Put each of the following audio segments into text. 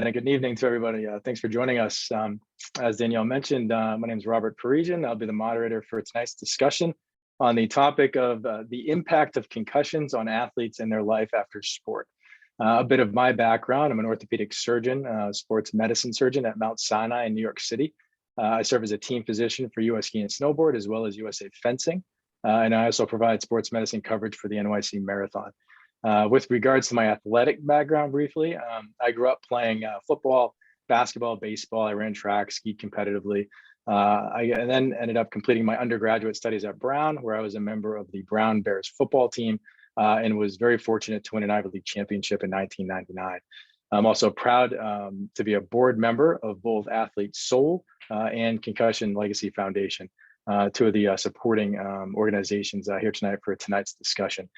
And good evening to everybody. Thanks for joining us. As Danielle mentioned, my name is Robert Parisian. I'll be the moderator for tonight's discussion on the topic of the impact of concussions on athletes and their life after sport. A bit of my background: I'm an orthopedic surgeon, sports medicine surgeon at Mount Sinai in New York City. I serve as a team physician for US Ski and Snowboard, as well as USA Fencing. And I also provide sports medicine coverage for the NYC Marathon. With regards to my athletic background, briefly, I grew up playing football, basketball, baseball. I ran track, skied competitively. I then ended up completing my undergraduate studies at Brown, where I was a member of the Brown Bears football team and was very fortunate to win an Ivy League championship in 1999. I'm also proud to be a board member of both Athlete Soul and Concussion Legacy Foundation, two of the supporting organizations here tonight for tonight's discussion.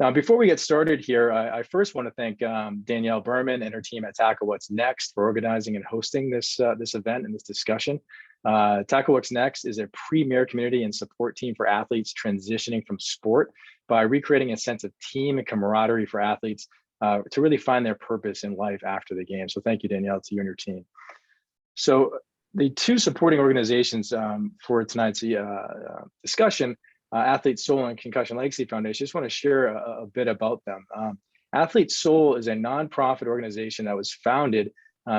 Now, before we get started here, I first want to thank Danielle Berman and her team at Tackle What's Next for organizing and hosting this event and this discussion. Tackle What's Next is a premier community and support team for athletes transitioning from sport by recreating a sense of team and camaraderie for athletes to really find their purpose in life after the game. So thank you, Danielle, to you and your team. So the two supporting organizations for tonight's discussion, Athlete Soul and Concussion Legacy Foundation, I just want to share a bit about them. Athlete Soul is a nonprofit organization that was founded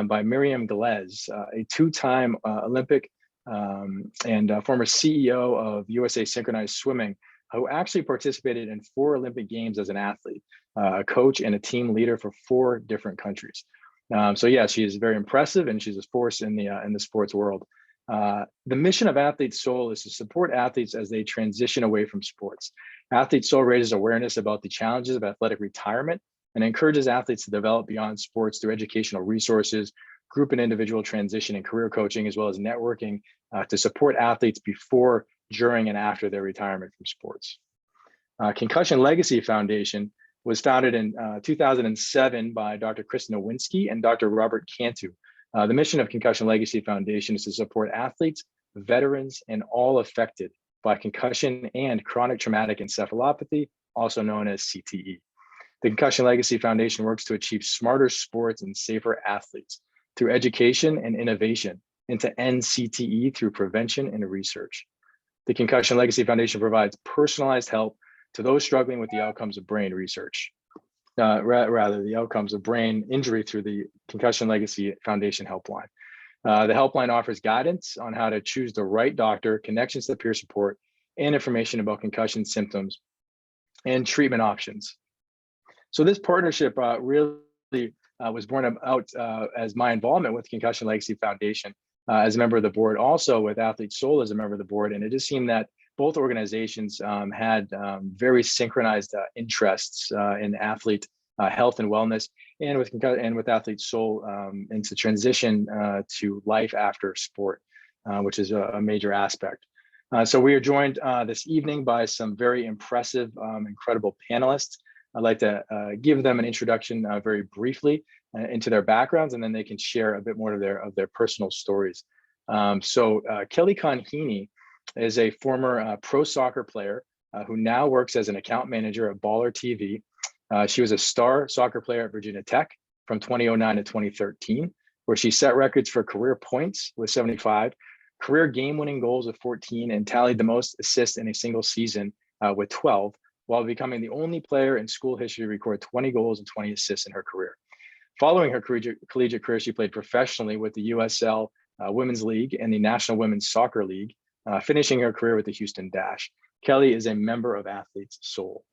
by Miriam Galez, a two-time Olympic and former CEO of USA Synchronized Swimming, who actually participated in 4 Olympic Games as an athlete, a coach and a team leader for 4 different countries. So yeah, she is very impressive, and she's a force in the sports world. The mission of Athlete Soul is to support athletes as they transition away from sports. Athlete Soul raises awareness about the challenges of athletic retirement and encourages athletes to develop beyond sports through educational resources, group and individual transition and career coaching, as well as networking to support athletes before, during, and after their retirement from sports. Concussion Legacy Foundation was founded in 2007 by Dr. Chris Nowinski and Dr. Robert Cantu. The mission of Concussion Legacy Foundation is to support athletes, veterans, and all affected by concussion and chronic traumatic encephalopathy, also known as CTE. The Concussion Legacy Foundation works to achieve smarter sports and safer athletes through education and innovation, and to end CTE through prevention and research. The Concussion Legacy Foundation provides personalized help to those struggling with the outcomes of brain research. Rather, the outcomes of brain injury through the Concussion Legacy Foundation helpline. The helpline offers guidance on how to choose the right doctor, connections to peer support, and information about concussion symptoms and treatment options. So this partnership really was born out as my involvement with Concussion Legacy Foundation as a member of the board, also with Athlete Soul as a member of the board. And it just seemed that both organizations had very synchronized interests in athlete health and wellness, and with Athlete Soul into transition to life after sport, which is a major aspect. So we are joined this evening by some very impressive, incredible panelists. I'd like to give them an introduction very briefly into their backgrounds, and then they can share a bit more of their personal stories. So Kelly Conheeney is a former pro soccer player who now works as an account manager at Baller TV. She was a star soccer player at Virginia Tech from 2009 to 2013, where she set records for career points with 75, career game-winning goals with 14, and tallied the most assists in a single season with 12, while becoming the only player in school history to record 20 goals and 20 assists in her career. Following her collegiate career, she played professionally with the USL Women's League and the National Women's Soccer League, finishing her career with the Houston Dash. Kelly is a member of Athlete Soul.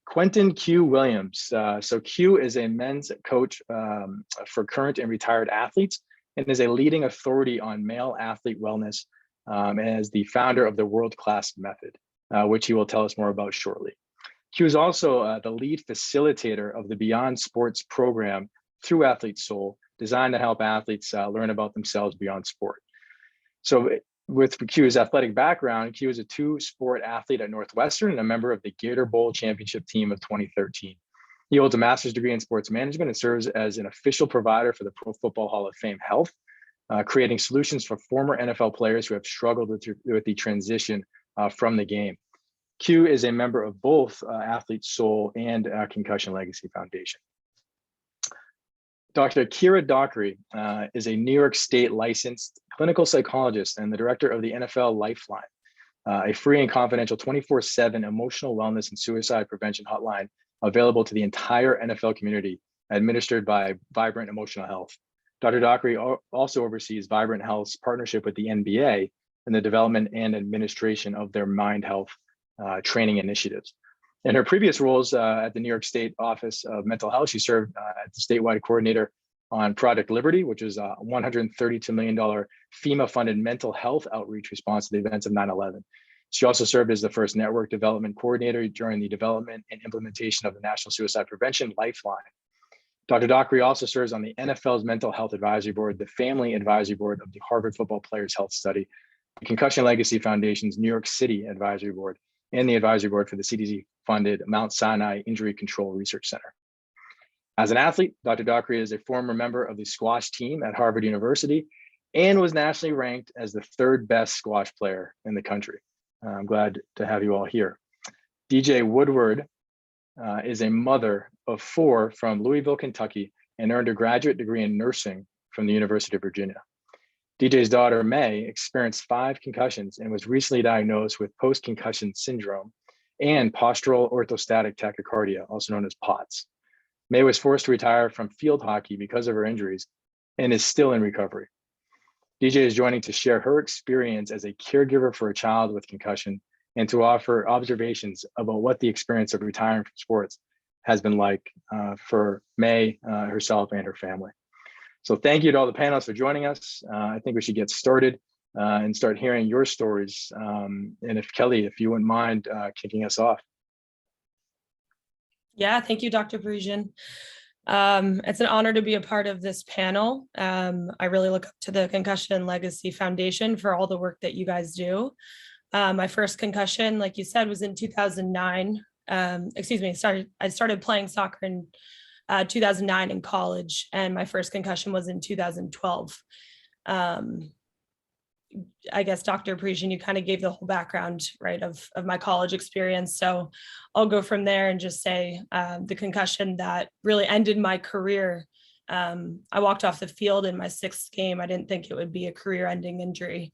Quentin Q. Williams. So Q is a men's coach for current and retired athletes, and is a leading authority on male athlete wellness, and is the founder of the World Class Method, which he will tell us more about shortly. Q is also the lead facilitator of the Beyond Sports program through Athlete Soul, designed to help athletes learn about themselves beyond sport. So with Q's athletic background, Q is a 2-sport athlete at Northwestern and a member of the Gator Bowl championship team of 2013. He holds a master's degree in sports management and serves as an official provider for the Pro Football Hall of Fame Health, creating solutions for former NFL players who have struggled with the transition from the game. Q is a member of both Athlete Soul and Concussion Legacy Foundation. Dr. Kira Dockery is a New York State licensed clinical psychologist and the director of the NFL Lifeline, a free and confidential 24/7 emotional wellness and suicide prevention hotline available to the entire NFL community, administered by Vibrant Emotional Health. Dr. Dockery also oversees Vibrant Health's partnership with the NBA in the development and administration of their mind health training initiatives. In her previous roles at the New York State Office of Mental Health, she served as the statewide coordinator on Project Liberty, which is a $132 million FEMA-funded mental health outreach response to the events of 9/11. She also served as the first network development coordinator during the development and implementation of the National Suicide Prevention Lifeline. Dr. Dockery also serves on the NFL's Mental Health Advisory Board, the Family Advisory Board of the Harvard Football Players Health Study, the Concussion Legacy Foundation's New York City Advisory Board, and the Advisory Board for the CDC-funded Mount Sinai Injury Control Research Center. As an athlete, Dr. Dockery is a former member of the squash team at Harvard University and was nationally ranked as the third best squash player in the country. I'm glad to have you all here. DJ Woodward is a mother of 4 from Louisville, Kentucky, and earned a graduate degree in nursing from the University of Virginia. DJ's daughter, May, experienced 5 concussions and was recently diagnosed with post-concussion syndrome and postural orthostatic tachycardia, also known as POTS. May was forced to retire from field hockey because of her injuries and is still in recovery. DJ is joining to share her experience as a caregiver for a child with concussion and to offer observations about what the experience of retiring from sports has been like for May herself and her family. So thank you to all the panelists for joining us. I think we should get started and start hearing your stories. And if Kelly, if you wouldn't mind kicking us off. Yeah, thank you, Dr. Parisian. It's an honor to be a part of this panel. I really look up to the Concussion Legacy Foundation for all the work that you guys do. My first concussion, like you said, was in 2009. I started playing soccer in 2009 in college, and my first concussion was in 2012. I guess, Dr. Parisian, you kind of gave the whole background, right, of my college experience. So I'll go from there and just say the concussion that really ended my career. I walked off the field in my 6th game. I didn't think it would be a career-ending injury.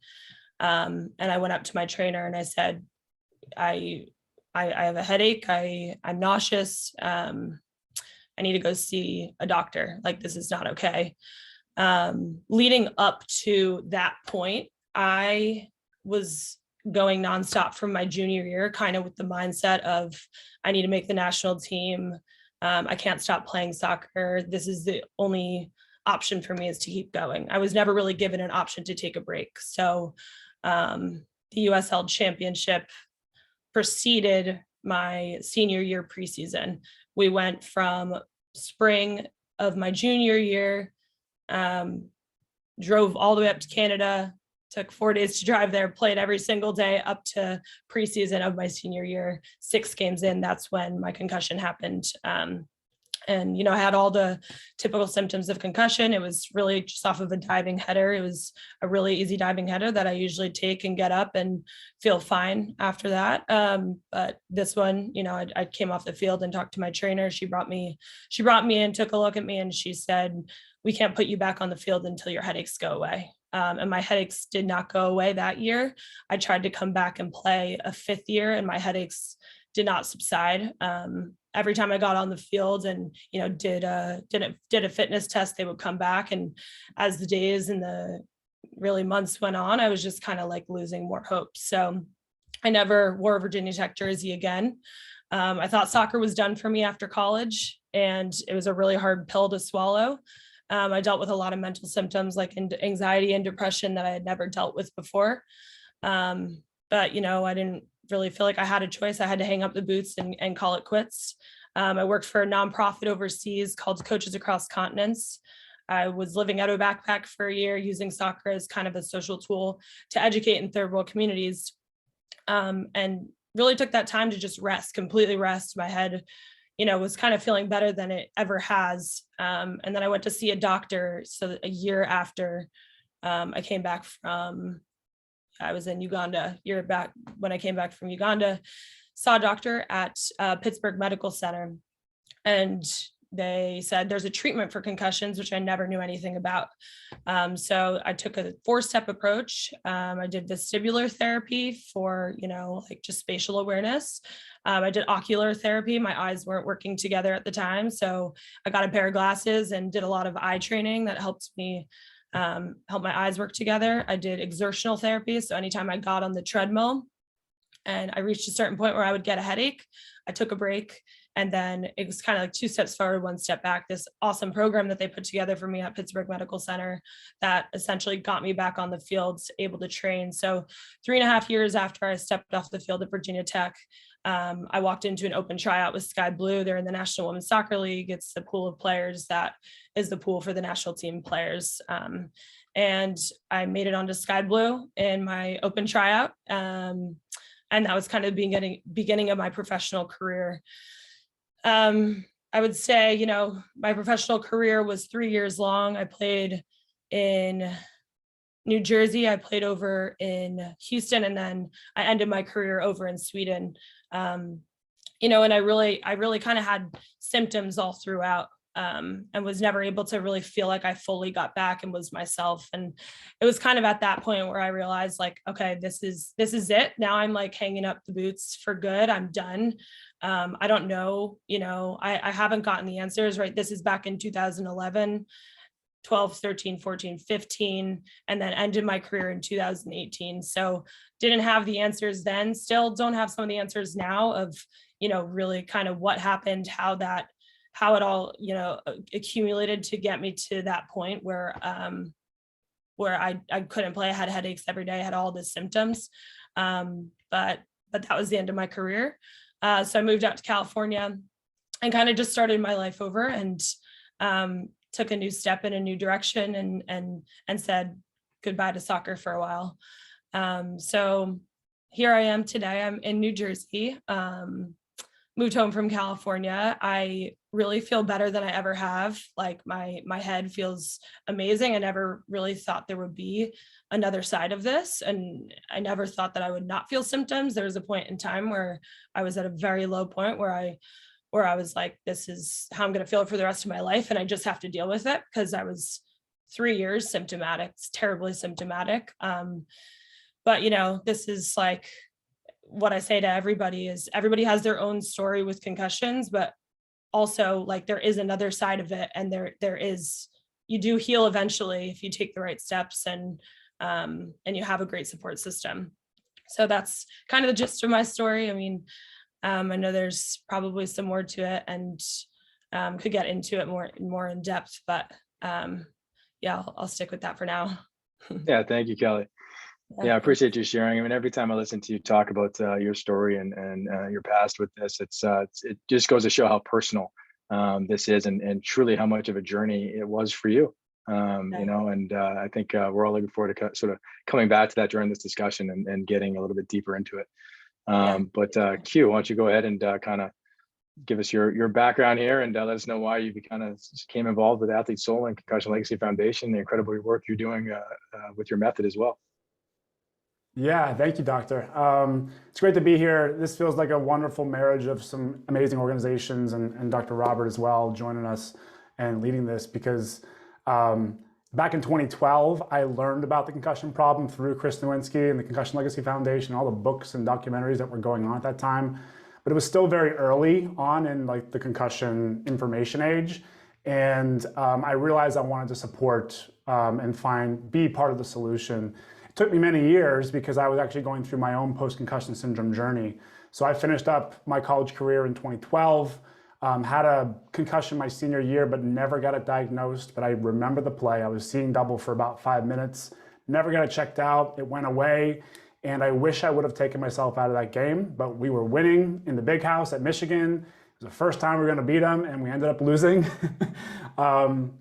And I went up to my trainer and I said, I have a headache. I'm nauseous. I need to go see a doctor. Like, this is not okay. Leading up to that point, I was going nonstop from my junior year, kind of with the mindset of, I need to make the national team. I can't stop playing soccer. This is the only option for me, is to keep going. I was never really given an option to take a break. So the USL championship preceded my senior year preseason. We went from spring of my junior year, drove all the way up to Canada, took 4 days to drive there, played every single day up to preseason of my senior year. 6 games in, that's when my concussion happened. And, I had all the typical symptoms of concussion. It was really just off of a diving header. It was a really easy diving header that I usually take and get up and feel fine after that. But this one, I came off the field and talked to my trainer. She brought me in, took a look at me, and she said, we can't put you back on the field until your headaches go away. And my headaches did not go away that year. I tried to come back and play a 5th year, and my headaches did not subside. Every time I got on the field and did a fitness test, they would come back. And as the days and the really months went on, I was just kind of like losing more hope. So I never wore a Virginia Tech jersey again. I thought soccer was done for me after college, and it was a really hard pill to swallow. I dealt with a lot of mental symptoms like anxiety and depression that I had never dealt with before. But, I didn't really feel like I had a choice. I had to hang up the boots and call it quits. I worked for a nonprofit overseas called Coaches Across Continents. I was living out of a backpack for a year, using soccer as kind of a social tool to educate in third world communities. And really took that time to just completely rest. My head was kind of feeling better than it ever has. And then I went to see a doctor. So a year after I came back I was in Uganda, year back when I came back from Uganda, saw a doctor at Pittsburgh Medical Center. And they said there's a treatment for concussions, which I never knew anything about. So I took a 4-step approach. I did vestibular therapy for, like just spatial awareness. I did ocular therapy. My eyes weren't working together at the time. So I got a pair of glasses and did a lot of eye training that helped me help my eyes work together. I did exertional therapy. So anytime I got on the treadmill and I reached a certain point where I would get a headache, I took a break. And then it was kind of like 2 steps forward, 1 step back, this awesome program that they put together for me at Pittsburgh Medical Center that essentially got me back on the field, able to train. So 3.5 years after I stepped off the field at Virginia Tech, I walked into an open tryout with Sky Blue. They're in the National Women's Soccer League. It's the pool of players that is the pool for the national team players. And I made it onto Sky Blue in my open tryout. And that was kind of the beginning of my professional career. I would say, my professional career was 3 years long. I played in New Jersey, I played over in Houston, and then I ended my career over in Sweden. And I really kind of had symptoms all throughout, and was never able to really feel like I fully got back and was myself. And it was kind of at that point where I realized, like, okay, this is it. Now I'm like hanging up the boots for good. I'm done. I don't know, I haven't gotten the answers, right? This is back in 2011, 12, 13, 14, 15, and then ended my career in 2018. So didn't have the answers then, still don't have some of the answers now of, really kind of what happened, how it all, accumulated to get me to that point where I couldn't play. I had headaches every day, I had all the symptoms. But that was the end of my career. So I moved out to California and kind of just started my life over, and took a new step in a new direction, and said goodbye to soccer for a while. So here I am today. I'm in New Jersey, moved home from California. I really feel better than I ever have. Like my head feels amazing. I never really thought there would be another side of this. And I never thought that I would not feel symptoms. There was a point in time where I was at a very low point where I was like, this is how I'm going to feel for the rest of my life. And I just have to deal with it, because I was 3 years symptomatic, terribly symptomatic. But, this is like what I say to everybody is everybody has their own story with concussions, but also like there is another side of it. And there is, you do heal eventually if you take the right steps and you have a great support system. So that's kind of the gist of my story. I mean, I know there's probably some more to it, and could get into it more in depth, but yeah, I'll stick with that for now. Yeah, thank you, Kelly. Yeah, I appreciate you sharing. I mean, every time I listen to you talk about your story and your past with this, it just goes to show how personal this is, and truly how much of a journey it was for you. And I think we're all looking forward to sort of coming back to that during this discussion and getting a little bit deeper into it. But Q, why don't you go ahead and kind of give us your background here, and let us know why you kind of became involved with Athlete Soul and Concussion Legacy Foundation, the incredible work you're doing with your method as well. Yeah, thank you, Doctor. It's great to be here. This feels like a wonderful marriage of some amazing organizations, and Dr. Robert as well joining us and leading this, because back in 2012, I learned about the concussion problem through Chris Nowinski and the Concussion Legacy Foundation, all the books and documentaries that were going on at that time. But it was still very early on in like the concussion information age. And I realized I wanted to support and be part of the solution. It took me many years because I was actually going through my own post-concussion syndrome journey. So I finished up my college career in 2012, had a concussion my senior year, but never got it diagnosed. But I remember the play. I was seeing double for about 5 minutes, never got it checked out. It went away. And I wish I would have taken myself out of that game, but we were winning in the big house at Michigan. It was the first time we were going to beat them, and we ended up losing. And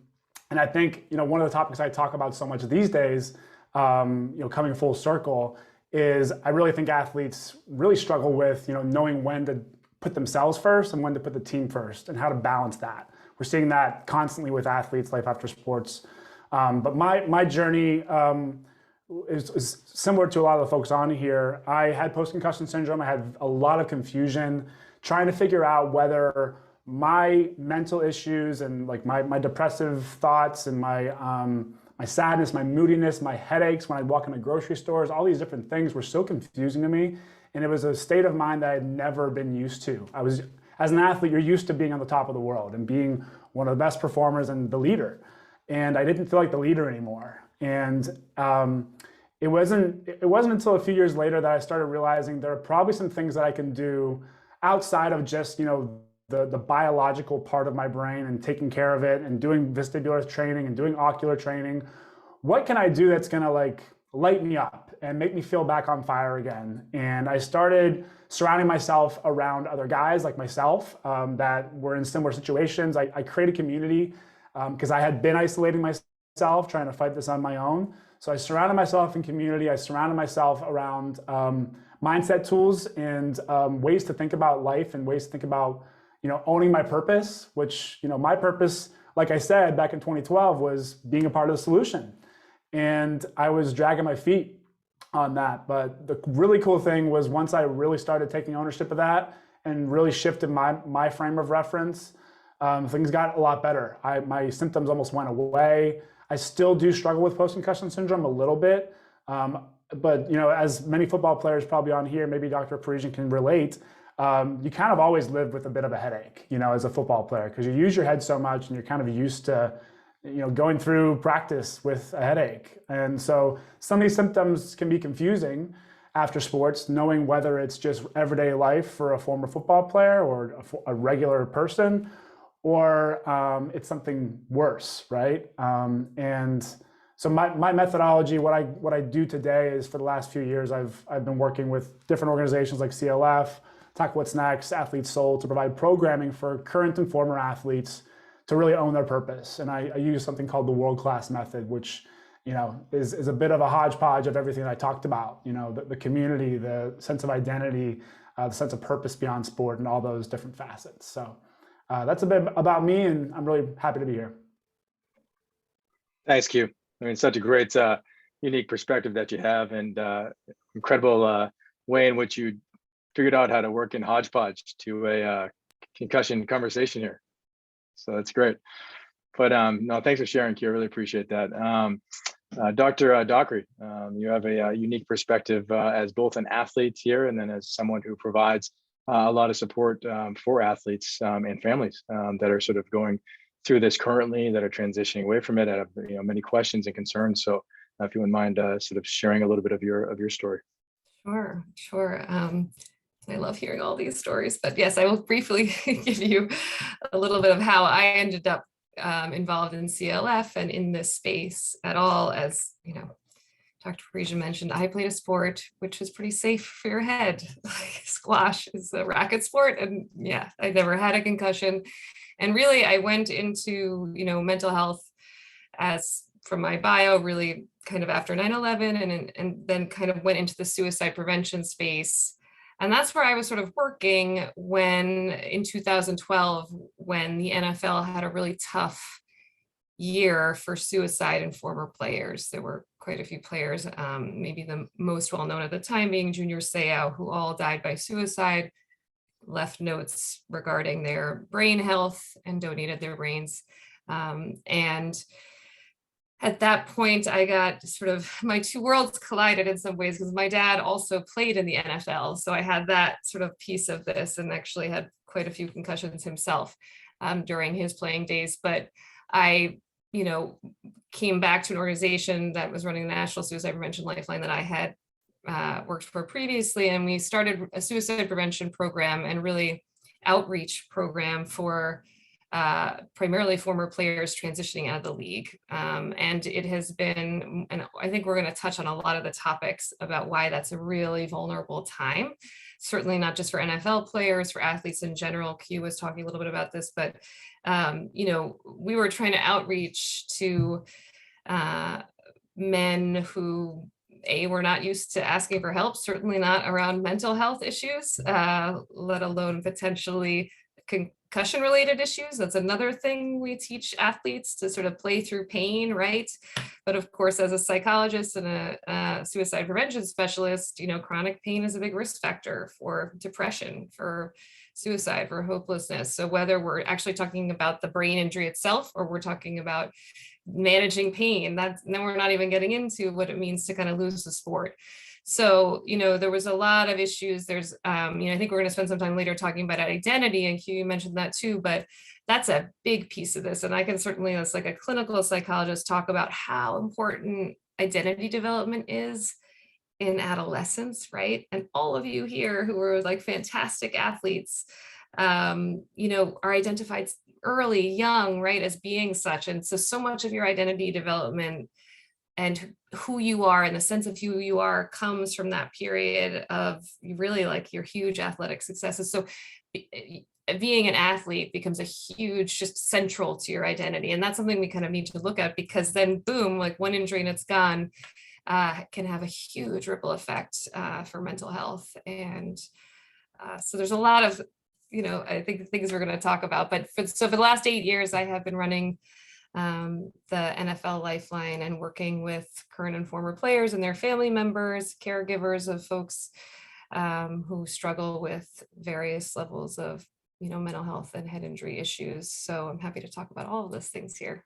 I think, one of the topics I talk about so much these days, coming full circle, is I really think athletes really struggle with, knowing when to put themselves first and when to put the team first, and how to balance that. We're seeing that constantly with athletes, life after sports. But my journey is similar to a lot of the folks on here. I had post-concussion syndrome. I had a lot of confusion trying to figure out whether my mental issues and like my depressive thoughts and my sadness, my moodiness, my headaches when I'd walk into grocery stores, all these different things were so confusing to me. And it was a state of mind that I had never been used to. As an athlete, you're used to being on the top of the world and being one of the best performers and the leader. And I didn't feel like the leader anymore. And it wasn't until a few years later that I started realizing there are probably some things that I can do outside of just, the biological part of my brain and taking care of it and doing vestibular training and doing ocular training. What can I do that's gonna like light me up and make me feel back on fire again? And I started surrounding myself around other guys like myself that were in similar situations. I created community because I had been isolating myself, trying to fight this on my own. So I surrounded myself in community. I surrounded myself around mindset tools and ways to think about life and ways to think about owning my purpose, which, my purpose, like I said, back in 2012 was being a part of the solution. And I was dragging my feet on that. But the really cool thing was once I really started taking ownership of that and really shifted my frame of reference, things got a lot better. My symptoms almost went away. I still do struggle with post-concussion syndrome a little bit. But, as many football players probably on here, maybe Dr. Parisian can relate, you kind of always live with a bit of a headache, as a football player, because you use your head so much and you're kind of used to, going through practice with a headache. And so some of these symptoms can be confusing after sports, knowing whether it's just everyday life for a former football player or a regular person, or it's something worse, right? And so my methodology, what I do today is for the last few years, I've been working with different organizations like CLF, Talk What's Next, Athlete Soul, to provide programming for current and former athletes to really own their purpose. And I use something called the world-class method, which is a bit of a hodgepodge of everything that I talked about. The community, the sense of identity, the sense of purpose beyond sport, and all those different facets. So that's a bit about me, and I'm really happy to be here. Thanks, Q. I mean, such a great, unique perspective that you have, and incredible way in which you figured out how to work in hodgepodge to a concussion conversation here. So that's great. But no, thanks for sharing, Q. I really appreciate that. Dr. Dockery, you have a unique perspective as both an athlete here and then as someone who provides a lot of support for athletes and families that are sort of going through this currently, that are transitioning away from it. I have many questions and concerns. So if you wouldn't mind sort of sharing a little bit of your story. Sure. I love hearing all these stories, but yes, I will briefly give you a little bit of how I ended up involved in CLF and in this space at all. As Dr. Parisian mentioned, I played a sport which was pretty safe for your head. Squash is a racket sport, and yeah, I never had a concussion. And really, I went into mental health as from my bio, really kind of after 9/11, and then kind of went into the suicide prevention space. And that's where I was sort of working when in 2012, when the NFL had a really tough year for suicide in former players. There were quite a few players, maybe the most well-known at the time being Junior Seau, who all died by suicide, left notes regarding their brain health and donated their brains. And at that point, I got sort of my two worlds collided in some ways, because my dad also played in the NFL. So I had that sort of piece of this, and actually had quite a few concussions himself during his playing days. But I, came back to an organization that was running the National Suicide Prevention Lifeline that I had worked for previously. And we started a suicide prevention program and really outreach program for primarily former players transitioning out of the league. And it has been, and I think we're going to touch on a lot of the topics about why that's a really vulnerable time. Certainly not just for NFL players, for athletes in general. Q was talking a little bit about this, but we were trying to outreach to men who were not used to asking for help, certainly not around mental health issues, let alone potentially concussion related issues. That's another thing we teach athletes, to sort of play through pain, right? But of course, as a psychologist and a suicide prevention specialist, chronic pain is a big risk factor for depression, for suicide, for hopelessness. So whether we're actually talking about the brain injury itself, or we're talking about managing pain, then we're not even getting into what it means to kind of lose the sport. So, there was a lot of issues. There's, I think we're going to spend some time later talking about identity, and Q, you mentioned that too, but that's a big piece of this. And I can certainly, as like a clinical psychologist, talk about how important identity development is in adolescence, right? And all of you here who are like fantastic athletes, are identified early, young, right, as being such. And so much of your identity development and who you are and the sense of who you are comes from that period of really like your huge athletic successes. So being an athlete becomes a huge, just central to your identity. And that's something we kind of need to look at, because then boom, like one injury and it's gone, can have a huge ripple effect for mental health. And so there's a lot of, I think the things we're going to talk about, but for the last 8 years, I have been running the NFL Lifeline and working with current and former players and their family members, caregivers of folks who struggle with various levels of, mental health and head injury issues. So I'm happy to talk about all of those things here.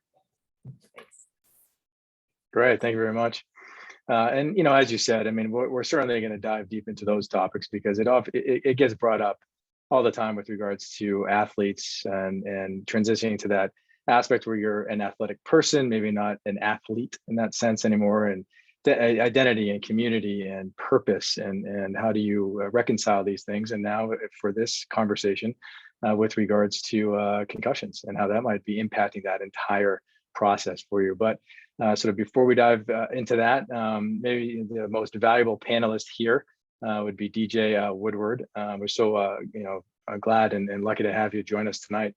Thanks. Great, thank you very much. And as you said, I mean, we're certainly going to dive deep into those topics, because it gets brought up all the time with regards to athletes and transitioning to that aspect where you're an athletic person, maybe not an athlete in that sense anymore, and the identity and community and purpose, and how do you reconcile these things. And now for this conversation with regards to concussions and how that might be impacting that entire process for you. But sort of before we dive into that, maybe the most valuable panelist here would be DJ Woodward. We're so glad and lucky to have you join us tonight.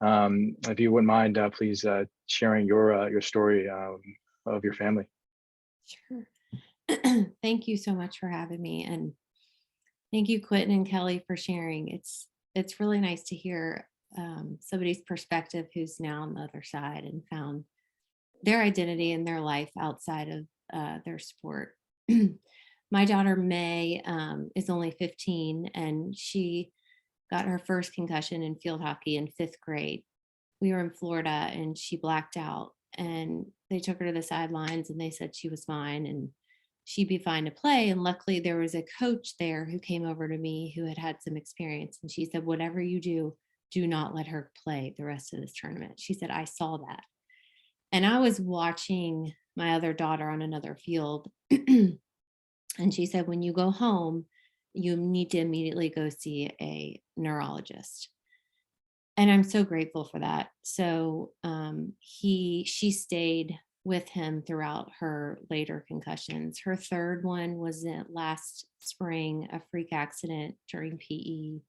If you wouldn't mind, please sharing your story of your family. Sure. Thank you so much for having me, and thank you, Quentin and Kelly, for sharing. It's really nice to hear somebody's perspective who's now on the other side and found their identity in their life outside of their sport. My daughter May is only 15, and she got her first concussion in field hockey in 5th grade. We were in Florida and she blacked out, and they took her to the sidelines and they said she was fine and she'd be fine to play. And luckily there was a coach there who came over to me who had some experience, and she said, whatever you do not let her play the rest of this tournament. She said, I saw that. And I was watching my other daughter on another field. And she said, when you go home, you need to immediately go see a neurologist. And I'm so grateful for that. So she stayed with him throughout her later concussions. Her third one was last spring, a freak accident during PE.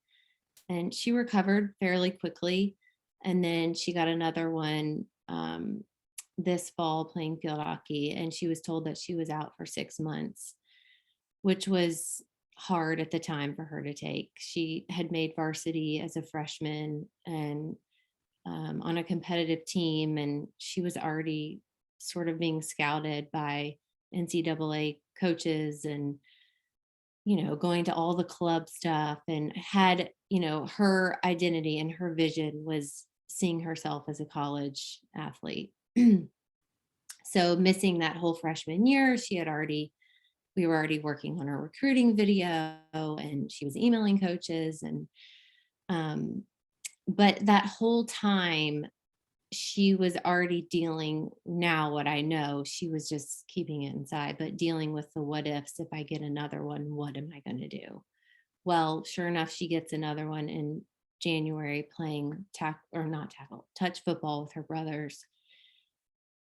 And she recovered fairly quickly. And then she got another one this fall playing field hockey. And she was told that she was out for 6 months, which was hard at the time for her to take. She had made varsity as a freshman and on a competitive team, and she was already sort of being scouted by NCAA coaches and, going to all the club stuff, and had, her identity and her vision was seeing herself as a college athlete. So missing that whole freshman year, we were already working on our recruiting video, and she was emailing coaches, and but that whole time she was already dealing, now what I know, she was just keeping it inside, but dealing with the what ifs. If I get another one, what am I going to do? Well, sure enough, she gets another one in January playing touch football with her brothers.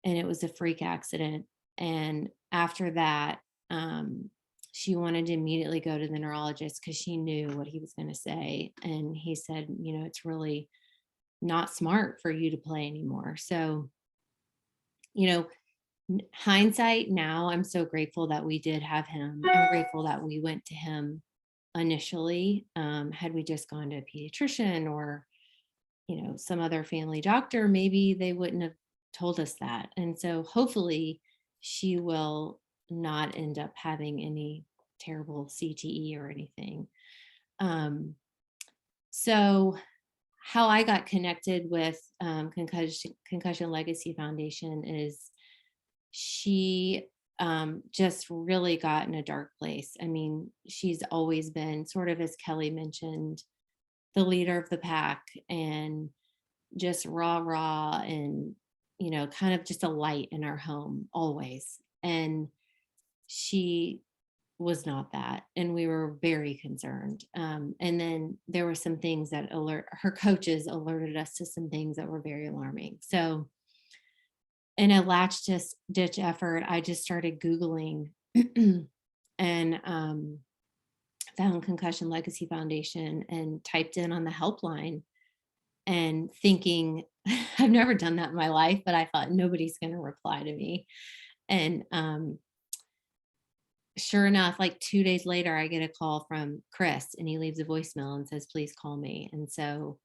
And it was a freak accident. And after that, she wanted to immediately go to the neurologist because she knew what he was going to say. And he said, it's really not smart for you to play anymore. So, hindsight now, I'm so grateful that we did have him. I'm grateful that we went to him initially. Had we just gone to a pediatrician or, some other family doctor, maybe they wouldn't have told us that. And so hopefully she will not end up having any terrible CTE or anything. So how I got connected with Concussion Legacy Foundation is she just really got in a dark place. I mean, she's always been sort of, as Kelly mentioned, the leader of the pack and just rah, and, you know, kind of just a light in our home always. And she was not that. And we were very concerned. And then there were some things that her coaches alerted us to some things that were very alarming. So in a latch ditch effort, I just started Googling and found Concussion Legacy Foundation and typed in on the helpline and thinking, I've never done that in my life, but I thought nobody's going to reply to me. And sure enough, like 2 days later, I get a call from Chris and he leaves a voicemail and says, please call me. And so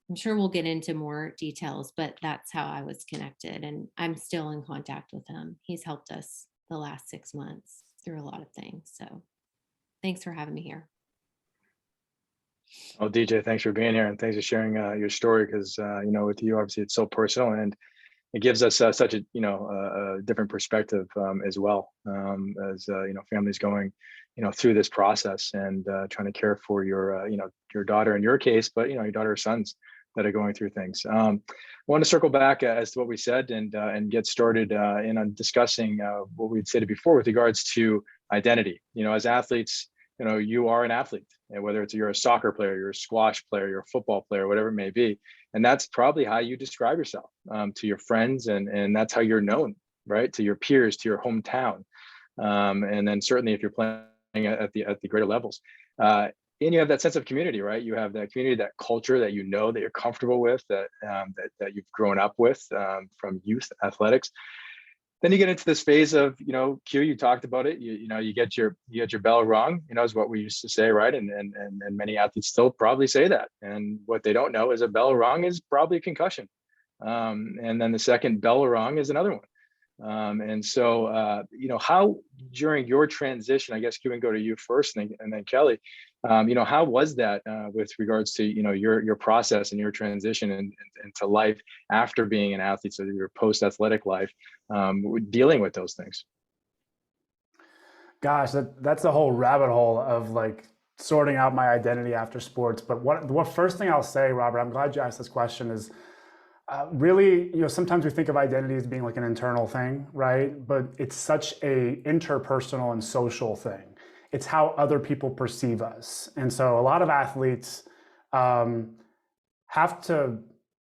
I'm sure we'll get into more details, but that's how I was connected. And I'm still in contact with him. He's helped us the last 6 months through a lot of things. So thanks for having me here. Well, DJ, thanks for being here and thanks for sharing your story, because you know, with you, obviously it's so personal and it gives us such a, you know, a different perspective as well, as you know, families going, you know, through this process and trying to care for your you know, your daughter in your case, but you know, your daughter or sons that are going through things. I want to circle back as to what we said and get started in on discussing what we'd said before with regards to identity. You know, as athletes, you know, you are an athlete, and whether it's you're a soccer player, you're a squash player, you're a football player, whatever it may be. And that's probably how you describe yourself to your friends, and that's how you're known, right? To your peers, to your hometown. And then certainly if you're playing at the greater levels. And you have that sense of community, right? You have that community, that culture that you know, that you're comfortable with, that you've grown up with from youth athletics. Then you get into this phase of, you know, Q, you talked about it, you know, you get your bell rung, you know, is what we used to say, right? And many athletes still probably say that. And what they don't know is a bell rung is probably a concussion. And then the second bell rung is another one. And so, you know, how during your transition, I guess Q, and go to you first and then Kelly, you know, how was that with regards to, you know, your process and your transition into life after being an athlete, so your post-athletic life, dealing with those things? Gosh, that's a whole rabbit hole of like sorting out my identity after sports. But what first thing I'll say, Robert, I'm glad you asked this question, is really, you know, sometimes we think of identity as being like an internal thing, right? But it's such a interpersonal and social thing. It's how other people perceive us. And so a lot of athletes have to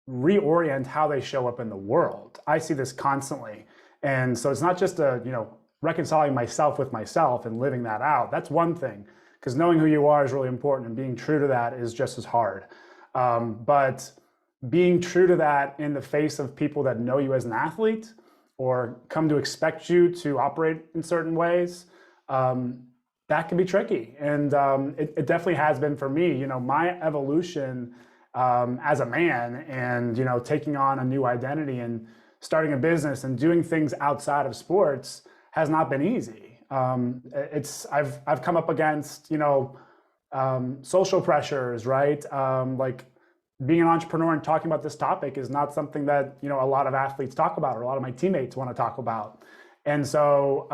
reorient how they show up in the world. I see this constantly. And so it's not just you know, reconciling myself with myself and living that out. That's one thing, because knowing who you are is really important, and being true to that is just as hard. But being true to that in the face of people that know you as an athlete or come to expect you to operate in certain ways, that can be tricky. And it definitely has been for me. You know, my evolution as a man and, you know, taking on a new identity and starting a business and doing things outside of sports has not been easy. I've come up against, you know, social pressures, right? Like being an entrepreneur and talking about this topic is not something that, you know, a lot of athletes talk about, or a lot of my teammates want to talk about. And so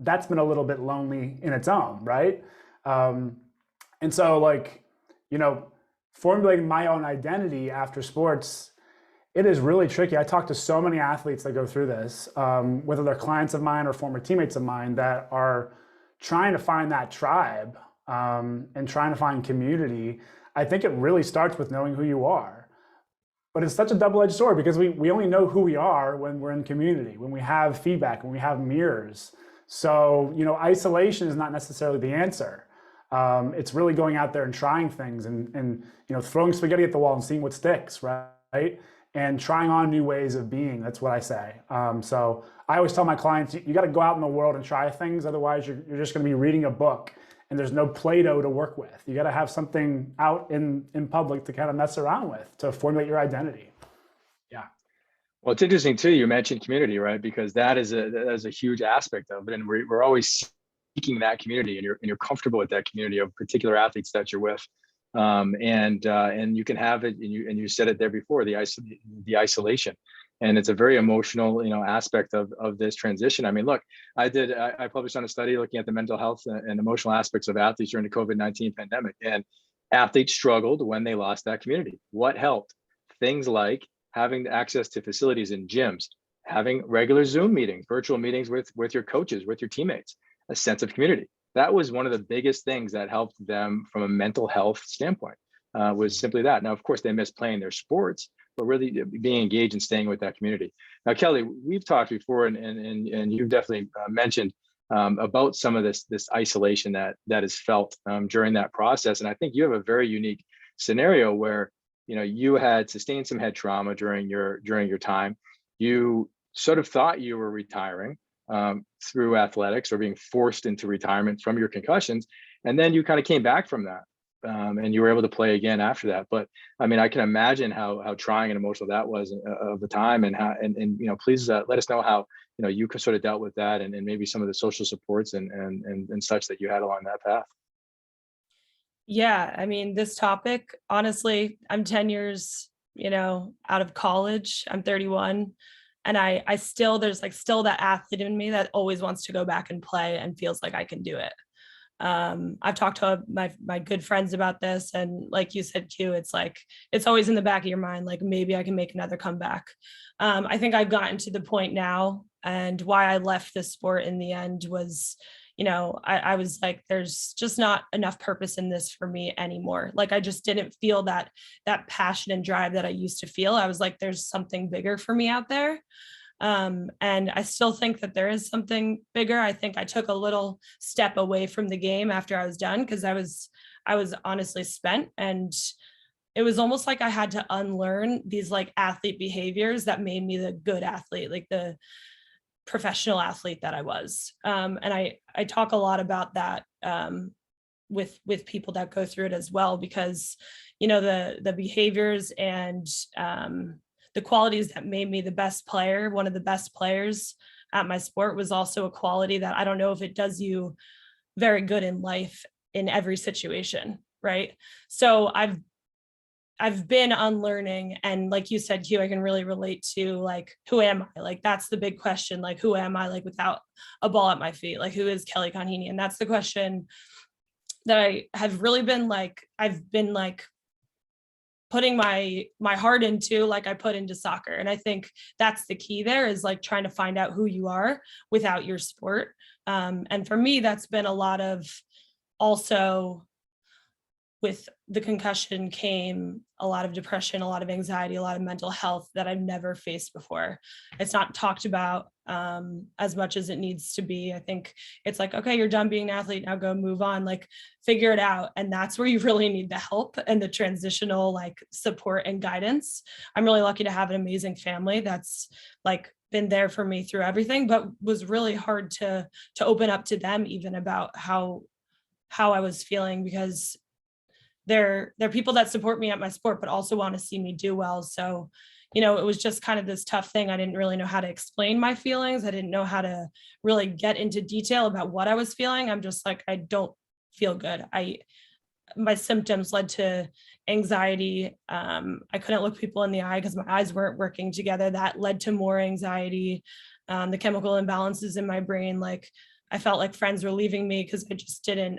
that's been a little bit lonely in its own, right? And so, like, you know, formulating my own identity after sports, it is really tricky. I talk to so many athletes that go through this, whether they're clients of mine or former teammates of mine, that are trying to find that tribe and trying to find community. I think it really starts with knowing who you are. But it's such a double-edged sword, because we only know who we are when we're in community, when we have feedback, when we have mirrors. So, you know, isolation is not necessarily the answer. It's really going out there and trying things and you know, throwing spaghetti at the wall and seeing what sticks, right? And trying on new ways of being. That's what I say. So I always tell my clients, you got to go out in the world and try things. Otherwise, you're just going to be reading a book and there's no Play-Doh to work with. You got to have something out in public to kind of mess around with, to formulate your identity. Yeah. Well, it's interesting too, you mentioned community, right? Because that is a huge aspect of it. And we're always seeking that community, and you're comfortable with that community of particular athletes that you're with. And you can have it, and you said it there before, the isolation. And it's a very emotional, aspect of this transition. I mean, look, I published on a study looking at the mental health and emotional aspects of athletes during the COVID-19 pandemic, and athletes struggled when they lost that community. What helped? Things like having access to facilities and gyms, having regular Zoom meetings, virtual meetings with your coaches, with your teammates, a sense of community. That was one of the biggest things that helped them from a mental health standpoint, was simply that. Now, of course, they miss playing their sports, but really being engaged and staying with that community. Now, Kelly, we've talked before, and you've definitely mentioned about some of this isolation that is felt during that process. And I think you have a very unique scenario where you had sustained some head trauma during your time. You sort of thought you were retiring through athletics or being forced into retirement from your concussions, and then you kind of came back from that, and you were able to play again after that. But I mean, I can imagine how trying and emotional that was of the time, and how and please let us know how you sort of dealt with that, and maybe some of the social supports and such that you had along that path. Yeah, I mean, this topic, honestly, I'm 10 years, out of college. I'm 31. And I still, there's like still that athlete in me that always wants to go back and play and feels like I can do it. I've talked to my good friends about this, and like you said, Q, it's like it's always in the back of your mind, like maybe I can make another comeback. I think I've gotten to the point now, and why I left this sport in the end was, I was like, there's just not enough purpose in this for me anymore. Like I just didn't feel that passion and drive that I used to feel. I was like, there's something bigger for me out there. And I still think that there is something bigger. I think I took a little step away from the game after I was done, because I was honestly spent, and it was almost like I had to unlearn these like athlete behaviors that made me the good athlete, like the professional athlete that I was. And I talk a lot about that with people that go through it as well, because the behaviors and the qualities that made me the best player, one of the best players at my sport, was also a quality that I don't know if it does you very good in life in every situation, right? So I've been unlearning, and like you said, Q, I can really relate to like, who am I? Like, that's the big question. Like, who am I, like, without a ball at my feet? Like, who is Kelly Conheeney? And that's the question that I have really been like, I've been like putting my heart into, like I put into soccer. And I think that's the key there, is like trying to find out who you are without your sport. And for me, that's been a lot of, also with the concussion came a lot of depression, a lot of anxiety, a lot of mental health that I've never faced before. It's not talked about as much as it needs to be. I think it's like, okay, you're done being an athlete, now go move on, like figure it out. And that's where you really need the help and the transitional like support and guidance. I'm really lucky to have an amazing family that's like been there for me through everything, but was really hard to open up to them even about how I was feeling, because they're people that support me at my sport, but also want to see me do well. So, it was just kind of this tough thing. I didn't really know how to explain my feelings. I didn't know how to really get into detail about what I was feeling. I'm just like, I don't feel good. My symptoms led to anxiety. I couldn't look people in the eye because my eyes weren't working together. That led to more anxiety. The chemical imbalances in my brain, like I felt like friends were leaving me because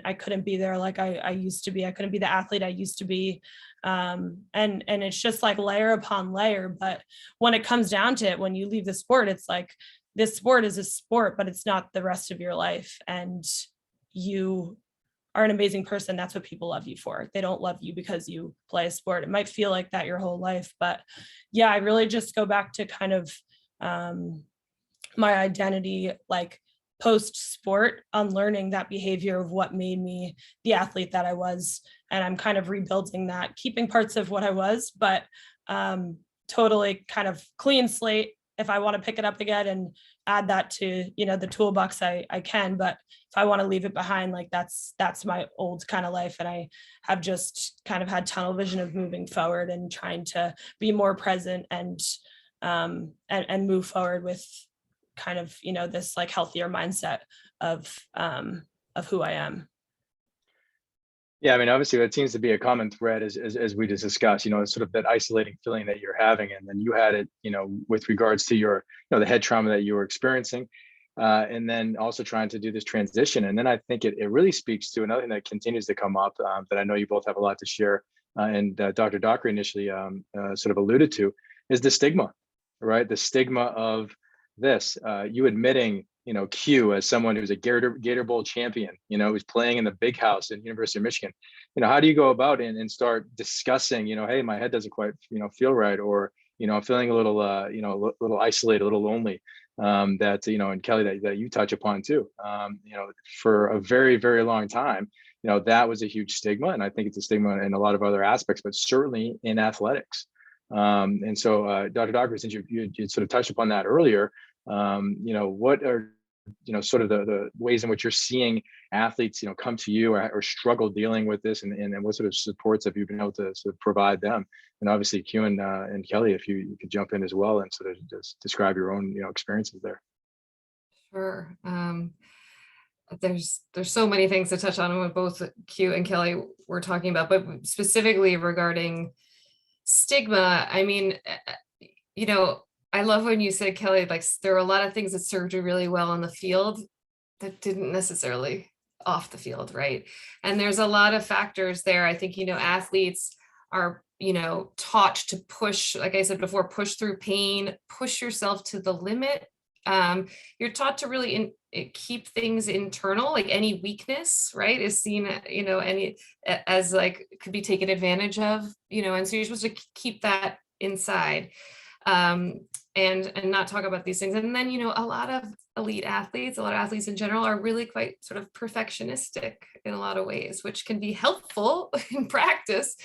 I couldn't be there like I used to be. I couldn't be the athlete I used to be. And it's just like layer upon layer. But when it comes down to it, when you leave the sport, it's like, this sport is a sport, but it's not the rest of your life. And you are an amazing person. That's what people love you for. They don't love you because you play a sport. It might feel like that your whole life, but yeah, I really just go back to kind of my identity, like post sport, unlearning that behavior of what made me the athlete that I was. And I'm kind of rebuilding that, keeping parts of what I was, but totally kind of clean slate. If I want to pick it up again and add that to, the toolbox, I can, but if I want to leave it behind, like that's my old kind of life. And I have just kind of had tunnel vision of moving forward and trying to be more present and move forward with kind of, this like healthier mindset of who I am. Yeah, I mean, obviously that seems to be a common thread as we just discussed, sort of that isolating feeling that you're having. And then you had it, with regards to your, the head trauma that you were experiencing. And then also trying to do this transition. And then I think it really speaks to another thing that continues to come up, that I know you both have a lot to share. And Dr. Dockery initially sort of alluded to, is the stigma, right? The stigma of this, you admitting, Q, as someone who's a Gator Bowl champion, who's playing in the big house at University of Michigan. How do you go about and start discussing, hey, my head doesn't quite, feel right, or, I'm feeling a little, a little isolated, a little lonely. That, and Kelly, that you touch upon too. For a very, very long time, that was a huge stigma, and I think it's a stigma in a lot of other aspects, but certainly in athletics. And so, Dr. Dockery, since you sort of touched upon that earlier, what are sort of the ways in which you're seeing athletes come to you or struggle dealing with this, and what sort of supports have you been able to sort of provide them? And obviously Q and Kelly, if you could jump in as well and sort of just describe your own experiences there. Sure. There's so many things to touch on what both Q and Kelly were talking about, but specifically regarding stigma. I mean, I love when you said, Kelly, like there are a lot of things that served you really well on the field that didn't necessarily off the field, right? And there's a lot of factors there. I think, athletes are, taught to push, like I said before, push through pain, push yourself to the limit. You're taught to really keep things internal, like any weakness, right, is seen, as like could be taken advantage of, and so you're supposed to keep that inside. And not talk about these things. And then, a lot of elite athletes, a lot of athletes in general are really quite sort of perfectionistic in a lot of ways, which can be helpful in practice,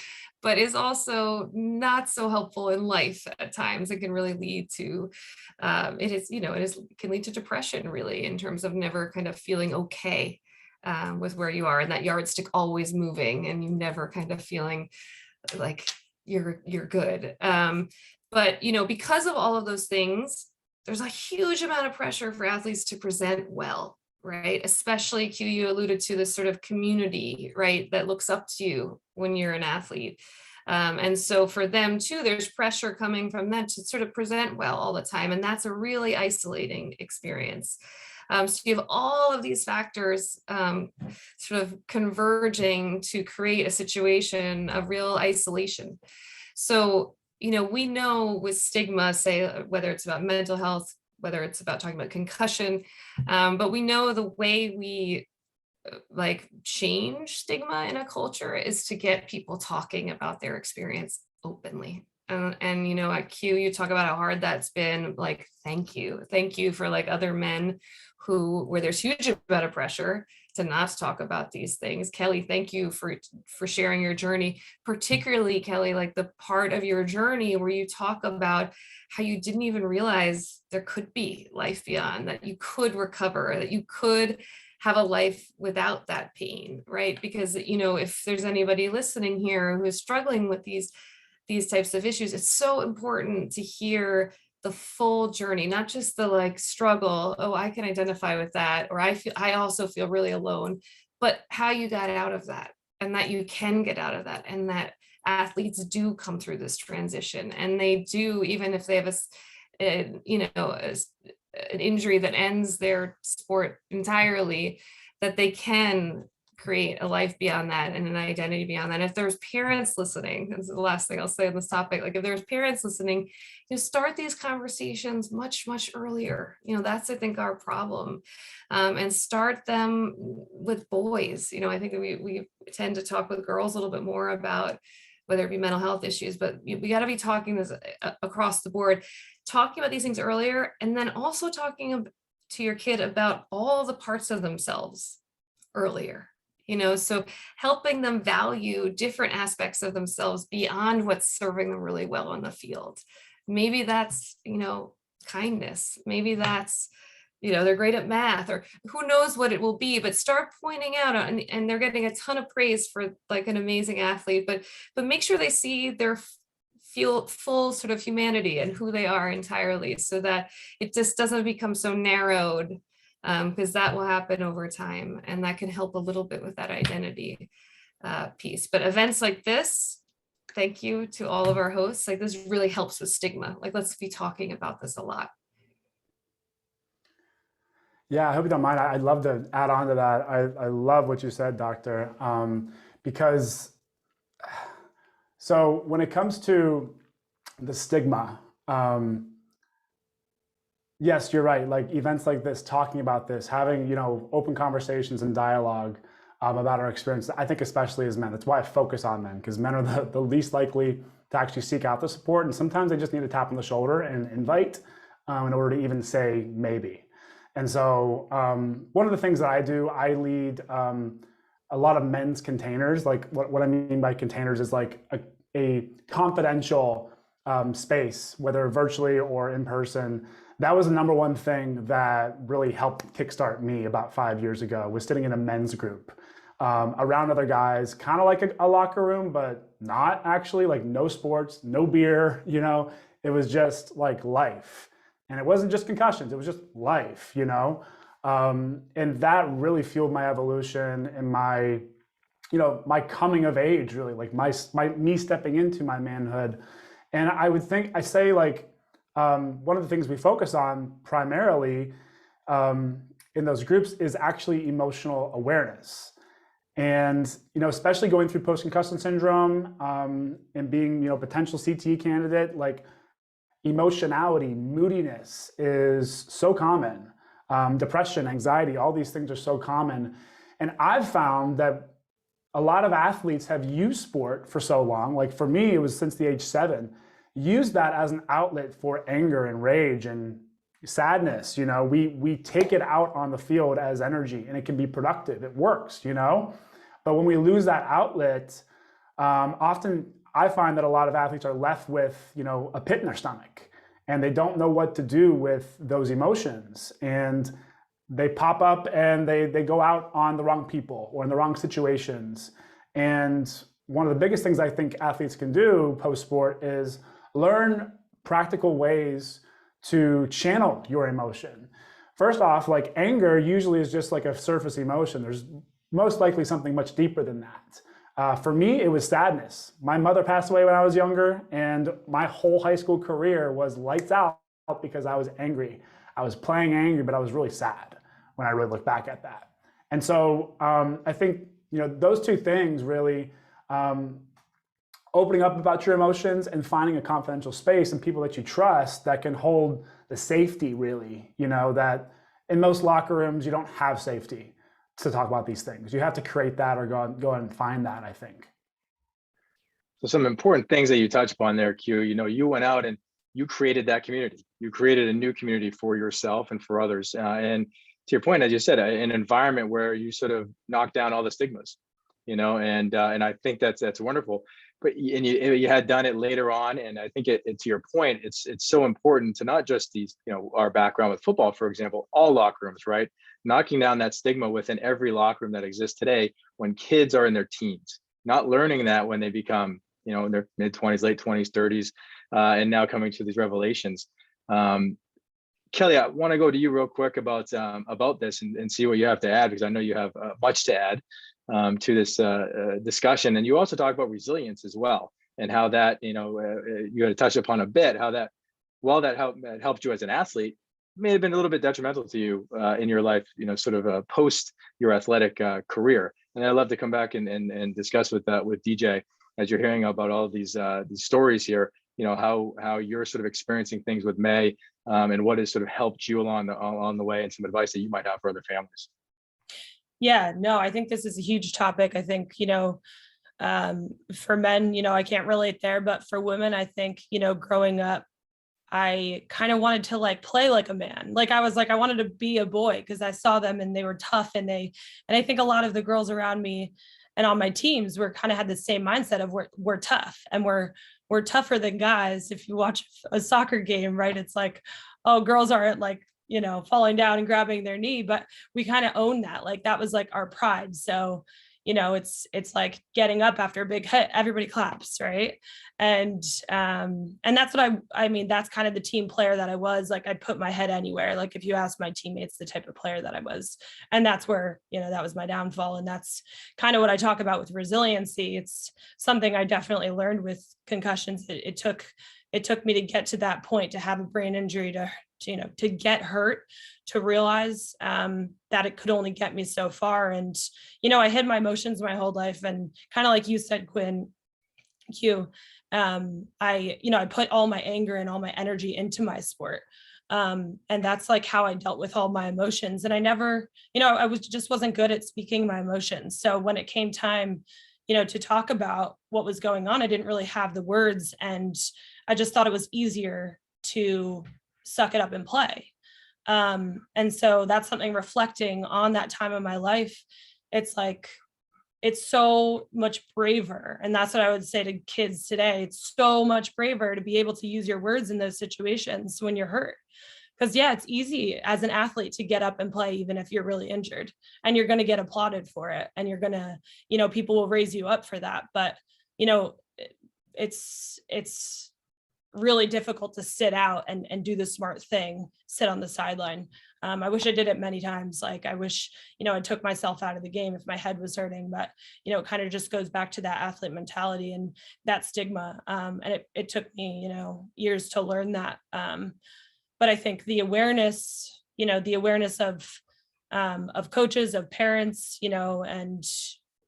but is also not so helpful in life at times. It can really lead to, can lead to depression really, in terms of never kind of feeling okay with where you are, and that yardstick always moving and you never kind of feeling like you're good. But, because of all of those things, there's a huge amount of pressure for athletes to present well, right? Especially, Q, you alluded to this sort of community, right, that looks up to you when you're an athlete. And so for them too, there's pressure coming from them to sort of present well all the time. And that's a really isolating experience. So you have all of these factors sort of converging to create a situation of real isolation. So, we know with stigma, say, whether it's about mental health, whether it's about talking about concussion, but we know the way we change stigma in a culture is to get people talking about their experience openly. And at Q, you talk about how hard that's been. Like, thank you for other men where there's huge amount of pressure to not talk about these things. Kelly, thank you for sharing your journey, particularly Kelly, like the part of your journey where you talk about how you didn't even realize there could be life beyond, that you could recover, that you could have a life without that pain, right? Because, if there's anybody listening here who is struggling with these types of issues, it's so important to hear the full journey, not just the struggle. Oh, I can identify with that. Or I also feel really alone, but how you got out of that, and that you can get out of that. And that athletes do come through this transition, and they do, even if they have an injury that ends their sport entirely, that they can create a life beyond that and an identity beyond that. If there's parents listening, this is the last thing I'll say on this topic, if there's parents listening, start these conversations much, much earlier. That's, I think, our problem. And start them with boys. I think that we tend to talk with girls a little bit more about whether it be mental health issues, but we got to be talking this across the board, talking about these things earlier, and then also talking to your kid about all the parts of themselves earlier. So helping them value different aspects of themselves beyond what's serving them really well on the field. Maybe that's, kindness. Maybe that's, they're great at math, or who knows what it will be, but start pointing out, and they're getting a ton of praise for an amazing athlete, but make sure they see their full sort of humanity and who they are entirely, so that it just doesn't become so narrowed. Because that will happen over time, and that can help a little bit with that identity. piece. But events like this, thank you to all of our hosts. Like this really helps with stigma. Like let's be talking about this a lot. Yeah, I hope you don't mind. I'd love to add on to that. I love what you said, Doctor, because so when it comes to the stigma, yes, you're right. Like events like this, talking about this, having, you know, open conversations and dialogue about our experience, I think especially as men. That's why I focus on men, because men are the least likely to actually seek out the support. And sometimes they just need a tap on the shoulder and invite in order to even say maybe. And so one of the things that I do, I lead a lot of men's containers. Like what I mean by containers is like a confidential space, whether virtually or in person. That was the number one thing that really helped kickstart me about 5 years ago, was sitting in a men's group around other guys, kind of like a locker room, but not actually, like no sports, no beer, you know, it was just like life. And it wasn't just concussions, it was just life, you know? And that really fueled my evolution and my, you know, my coming of age, really, like me stepping into my manhood. And I say like, one of the things we focus on primarily in those groups is actually emotional awareness. And, you know, especially going through post-concussion syndrome and being, you know, potential CTE candidate, like, emotionality, moodiness is so common. Depression, anxiety, all these things are so common. And I've found that a lot of athletes have used sport for so long. Like for me, it was since the age 7, used that as an outlet for anger and rage and sadness. You know, we take it out on the field as energy, and it can be productive. It works, you know. But when we lose that outlet, often I find that a lot of athletes are left with, you know, a pit in their stomach, and they don't know what to do with those emotions. And they pop up and they go out on the wrong people or in the wrong situations. And one of the biggest things I think athletes can do post-sport is learn practical ways to channel your emotion. First off, like anger usually is just like a surface emotion. There's most likely something much deeper than that. For me, it was sadness. My mother passed away when I was younger, and my whole high school career was lights out because I was angry. I was playing angry, but I was really sad when I really look back at that. And so I think, you know, those two things really, opening up about your emotions and finding a confidential space and people that you trust that can hold the safety, really, you know, that in most locker rooms, you don't have safety to talk about these things. You have to create that or go and find that, I think. So some important things that you touched upon there, Q, you know, you went out and you created that community. You created a new community for yourself and for others. And to your point, as you said, an environment where you sort of knock down all the stigmas, you know, and I think that's wonderful. But you had done it later on, and I think it to your point, it's so important to not just these, you know, our background with football, for example, all locker rooms, right? Knocking down that stigma within every locker room that exists today when kids are in their teens, not learning that when they become, you know, in their mid-20s, late 20s, 30s, and now coming to these revelations. Kelly, I want to go to you real quick about this and see what you have to add, because I know you have much to add to this discussion. And you also talk about resilience as well, and how that, you know, you had to touch upon a bit, how that, while that helped you as an athlete, may have been a little bit detrimental to you in your life, you know, sort of post your athletic career. And I'd love to come back and discuss with DJ, as you're hearing about all of these stories here, you know, how you're sort of experiencing things with May, and what has sort of helped you along the way, and some advice that you might have for other families. Yeah, no, I think this is a huge topic. I think, you know, for men, you know, I can't relate there, but for women, I think, you know, growing up, I kind of wanted to like play like a man. Like I was like, I wanted to be a boy because I saw them and they were tough, and I think a lot of the girls around me and on my teams were kind of had the same mindset of we're tough, and we're tougher than guys. If you watch a soccer game, right, it's like, oh, girls aren't like, you know, falling down and grabbing their knee, but we kind of own that. Like that was like our pride. So, it's like getting up after a big hit, everybody claps, right? And that's what I mean, that's kind of the team player that I was. Like, I'd put my head anywhere. Like, if you ask my teammates the type of player that I was, and that's where, that was my downfall. And that's kind of what I talk about with resiliency. It's something I definitely learned with concussions. It took me to get to that point, to have a brain injury, to get hurt, to realize that it could only get me so far. And, I hid my emotions my whole life. And kind of like you said, Q, I put all my anger and all my energy into my sport. And that's like how I dealt with all my emotions. And I never, just wasn't good at speaking my emotions. So when it came time, to talk about what was going on, I didn't really have the words. And I just thought it was easier to suck it up and play. And so that's something, reflecting on that time of my life. It's like, it's so much braver. And that's what I would say to kids today. It's so much braver to be able to use your words in those situations when you're hurt. Because it's easy as an athlete to get up and play, even if you're really injured, and you're going to get applauded for it. And you're going to, people will raise you up for that. But, it's really difficult to sit out and do the smart thing, sit on the sideline. I wish I did it many times. Like, I wish, I took myself out of the game if my head was hurting, but, it kind of just goes back to that athlete mentality and that stigma. And it took me, years to learn that. But I think the awareness of coaches, of parents, and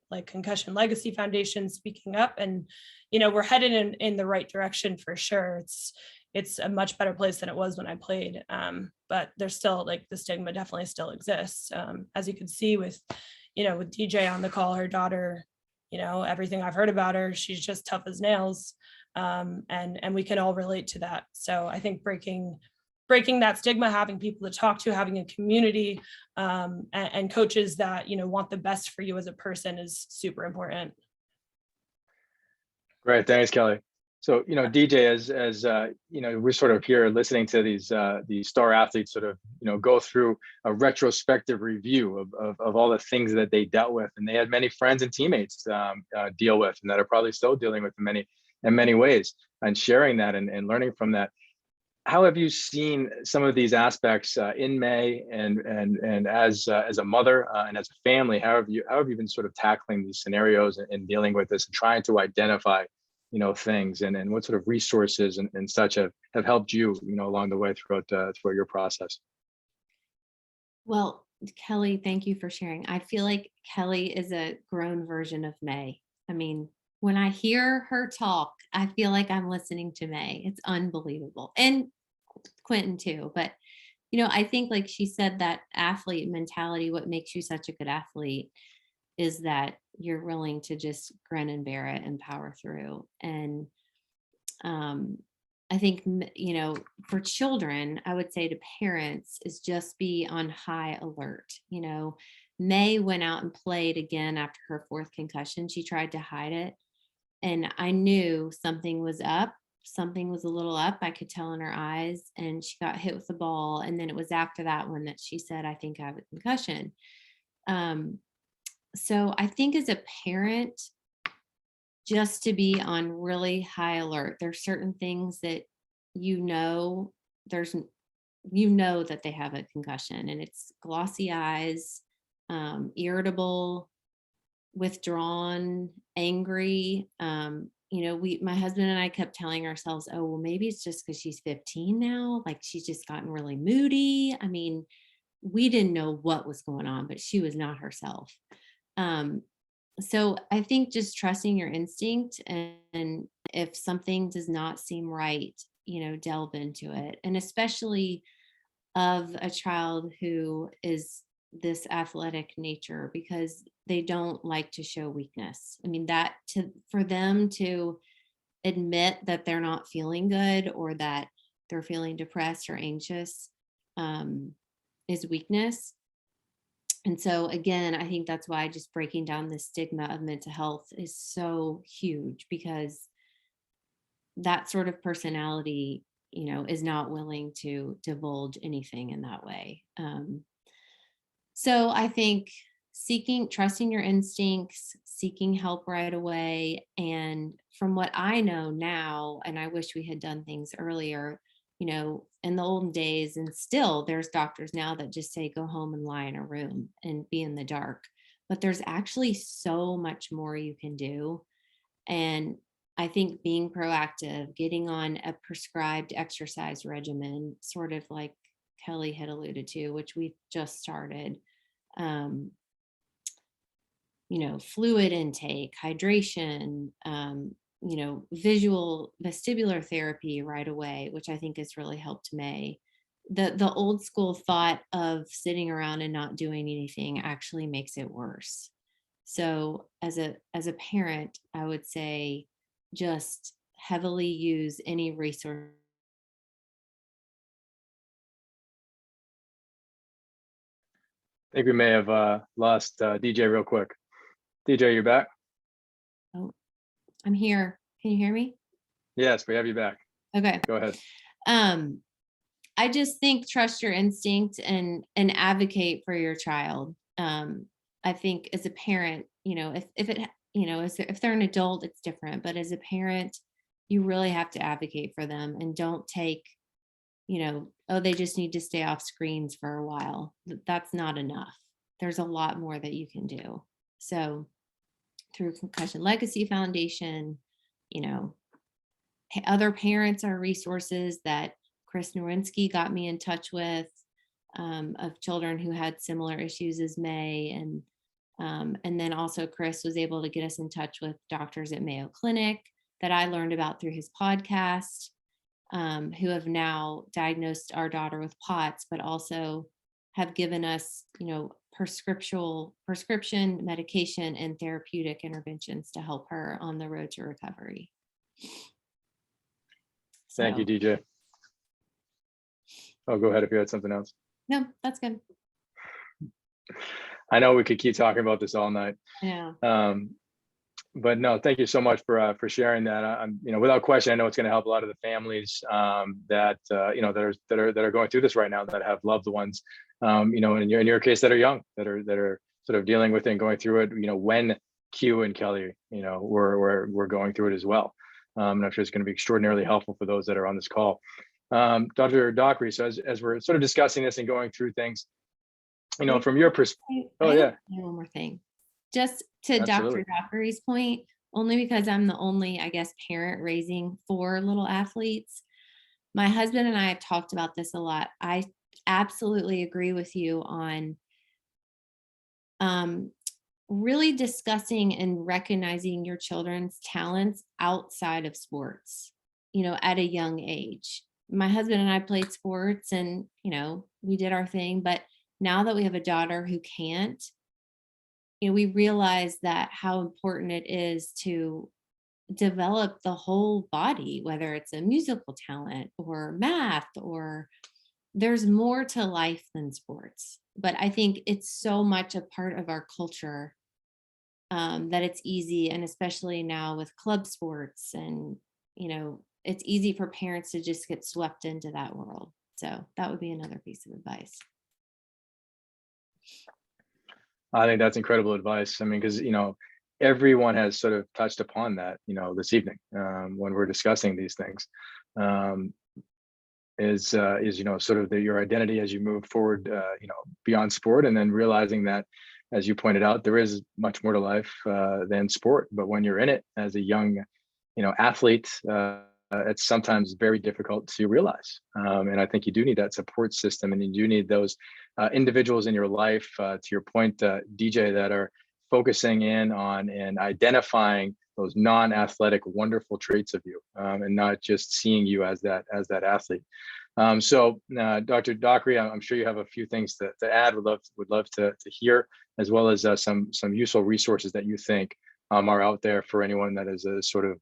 like Concussion Legacy Foundation speaking up, and, we're headed in the right direction for sure. It's a much better place than it was when I played. But there's still, like, the stigma definitely still exists. As you could see with DJ on the call, her daughter, everything I've heard about her, she's just tough as nails. And we can all relate to that. So I think breaking that stigma, having people to talk to, having a community, and coaches that, want the best for you as a person is super important. Great, thanks, Kelly. So, DJ, as we're sort of here listening to these star athletes sort of, go through a retrospective review of all the things that they dealt with, and they had many friends and teammates deal with, and that are probably still dealing with in many ways, and sharing that and learning from that. How have you seen some of these aspects in May, and as a mother and as a family? How have you been sort of tackling these scenarios and dealing with this and trying to identify, things, and what sort of resources and such have helped you, along the way throughout your process? Well, Kelly, thank you for sharing. I feel like Kelly is a grown version of May. I mean, when I hear her talk, I feel like I'm listening to May. It's unbelievable. And Quentin too. But, I think, like she said, that athlete mentality, what makes you such a good athlete is that you're willing to just grin and bear it and power through. And I think, for children, I would say to parents is just be on high alert. May went out and played again after her fourth concussion. She tried to hide it. And I knew something was up. Something was a little up. I could tell in her eyes, and she got hit with the ball. And then it was after that one that she said, I think I have a concussion. So I think as a parent, just to be on really high alert. There's certain things that that they have a concussion, and it's glossy eyes, irritable, withdrawn, angry. My husband and I kept telling ourselves, oh, well, maybe it's just because she's 15 now. Like, she's just gotten really moody. I mean, we didn't know what was going on, but she was not herself. So I think just trusting your instinct, and if something does not seem right, delve into it. And especially of a child who is this athletic nature, because they don't like to show weakness. I mean, for them to admit that they're not feeling good or that they're feeling depressed or anxious is weakness. And so again, I think that's why just breaking down the stigma of mental health is so huge, because that sort of personality, is not willing to divulge anything in that way. So I think trusting your instincts, seeking help right away. And from what I know now, and I wish we had done things earlier, in the olden days, and still there's doctors now that just say, go home and lie in a room and be in the dark. But there's actually so much more you can do. And I think being proactive, getting on a prescribed exercise regimen, sort of like Kelly had alluded to, which we've just started, fluid intake, hydration, vestibular therapy right away, which I think has really helped May. The old school thought of sitting around and not doing anything actually makes it worse. So as a parent, I would say just heavily use any resource. I think we may have lost DJ real quick. DJ, you back? Oh, I'm here. Can you hear me? Yes, we have you back. Okay. Go ahead. I just think trust your instinct and advocate for your child. I think as a parent, if they're an adult, it's different. But as a parent, you really have to advocate for them and don't take, they just need to stay off screens for a while. That's not enough. There's a lot more that you can do. So through Concussion Legacy Foundation, other parents are resources that Chris Nowinski got me in touch with, of children who had similar issues as May. And then also Chris was able to get us in touch with doctors at Mayo Clinic that I learned about through his podcast, who have now diagnosed our daughter with POTS, but also have given us, prescription medication and therapeutic interventions to help her on the road to recovery. Thank you, DJ. Oh, go ahead if you had something else. No, that's good. I know we could keep talking about this all night. Yeah. But no, thank you so much for sharing that. I'm, without question, I know it's going to help a lot of the families that are going through this right now, that have loved ones, in your case, that are young, that are sort of dealing with it and going through it. When Q and Kelly, we're going through it as well. And I'm sure it's going to be extraordinarily helpful for those that are on this call. Dr. Dockery, so as we're sort of discussing this and going through things, from your perspective. Oh yeah. One more thing. Just to Absolutely. Dr. Dockery's point, only because I'm the only, I guess, parent raising 4 little athletes. My husband and I have talked about this a lot. I absolutely agree with you on really discussing and recognizing your children's talents outside of sports, at a young age. My husband and I played sports and, we did our thing. But now that we have a daughter who can't, we realize that how important it is to develop the whole body, whether it's a musical talent or math, or there's more to life than sports. But I think it's so much a part of our culture that it's easy, and especially now with club sports, and it's easy for parents to just get swept into that world. So that would be another piece of advice. I think that's incredible advice. I mean, because everyone has sort of touched upon that, this evening when we're discussing these things, is sort of your identity as you move forward, beyond sport, and then realizing that, as you pointed out, there is much more to life than sport. But when you're in it as a young, athlete, it's sometimes very difficult to realize. And I think you do need that support system, and you do need those individuals in your life, to your point, DJ, that are focusing in on and identifying those non-athletic wonderful traits of you, and not just seeing you as that athlete. So Dr. Dockery, I'm sure you have a few things to add. Would love to hear, as well as some useful resources that you think are out there for anyone that is sort of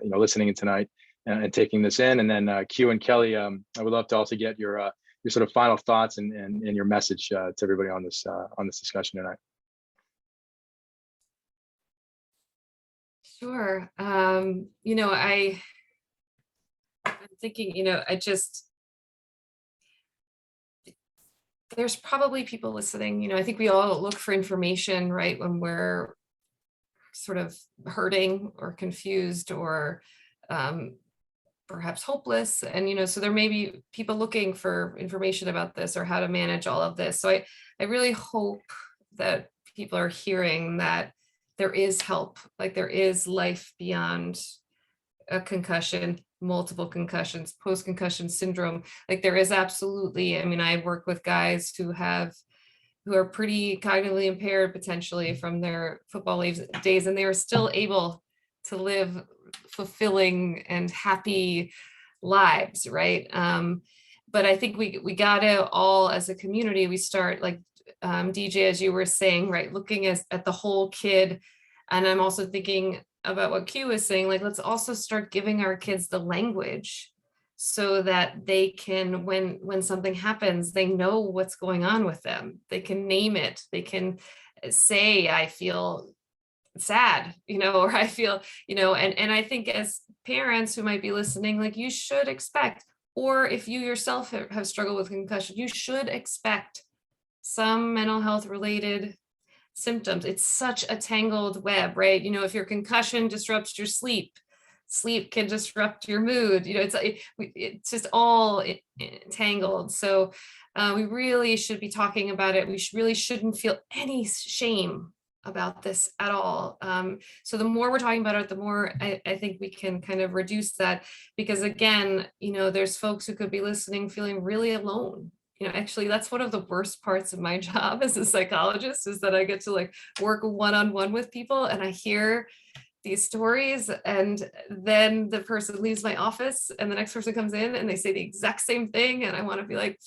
listening in tonight and taking this in. And then Q and Kelly, I would love to also get your sort of final thoughts and your message to everybody on this discussion tonight. Sure. I'm thinking, there's probably people listening, I think we all look for information, right, when we're sort of hurting or confused or perhaps hopeless. And, so there may be people looking for information about this or how to manage all of this. So I really hope that people are hearing that there is help, like there is life beyond a concussion, multiple concussions, post-concussion syndrome. Like there is absolutely, I work with guys who are pretty cognitively impaired potentially from their football days, and they are still able to live fulfilling and happy lives, right? But I think we gotta all, as a community, we start like DJ, as you were saying, right, looking at the whole kid. And I'm also thinking about what Q was saying, like, let's also start giving our kids the language so that they can, when something happens, they know what's going on with them. They can name it. They can say, I feel sad, or I feel, and I think as parents who might be listening, like you should expect, or if you yourself have struggled with concussion, you should expect some mental health related symptoms. It's such a tangled web, right? If your concussion disrupts your sleep can disrupt your mood. It's just all tangled. So we really should be talking about it. We really shouldn't feel any shame about this at all. So the more we're talking about it, the more I think we can kind of reduce that, because again, there's folks who could be listening feeling really alone. Actually, that's one of the worst parts of my job as a psychologist, is that I get to like work one-on-one with people and I hear these stories, and then the person leaves my office and the next person comes in and they say the exact same thing. And I want to be like,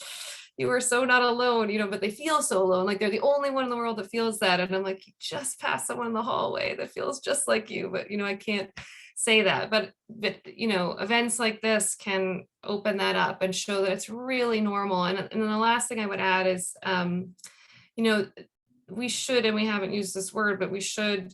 you are so not alone, but they feel so alone. Like they're the only one in the world that feels that. And I'm like, you just passed someone in the hallway that feels just like you, but I can't say that. But events like this can open that up and show that it's really normal. And then the last thing I would add is, we should, and we haven't used this word, but we should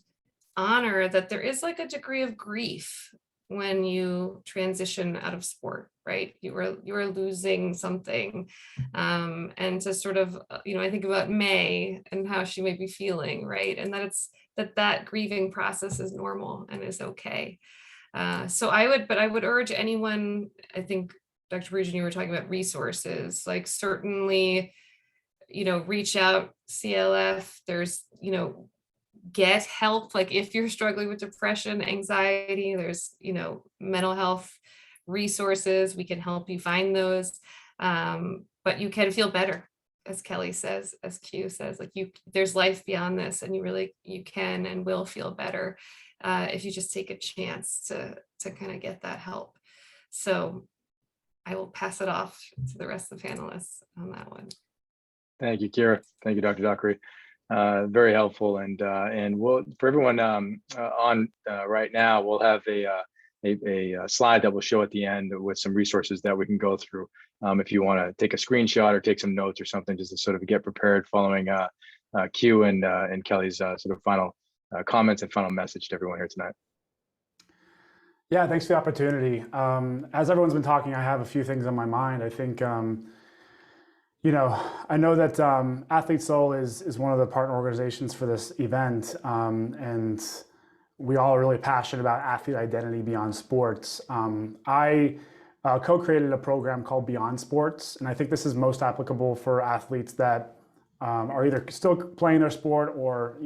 honor that there is like a degree of grief when you transition out of sport, right? You are losing something. And to sort of, I think about May and how she may be feeling, right? And that grieving process is normal and is okay. So I would urge anyone, I think, Dr. Parisian, you were talking about resources, like certainly, reach out, CLF, there's, get help. Like if you're struggling with depression, anxiety, there's, mental health resources. We can help you find those. But you can feel better, as Kelly says, as Q says, like there's life beyond this, and you can and will feel better if you just take a chance to kind of get that help. So I will pass it off to the rest of the panelists on that one. Thank you, Kira. Thank you, Dr. Dockery. Very helpful. And we'll, for everyone on right now, we'll have a slide that we'll show at the end with some resources that we can go through. If you want to take a screenshot or take some notes or something, just to sort of get prepared following Q and Kelly's sort of final comments and final message to everyone here tonight. Yeah, thanks for the opportunity. As everyone's been talking, I have a few things on my mind. I think, I know that Athlete Soul is one of the partner organizations for this event, and we all are really passionate about athlete identity beyond sports. I co-created a program called Beyond Sports, and I think this is most applicable for athletes that are either still playing their sport or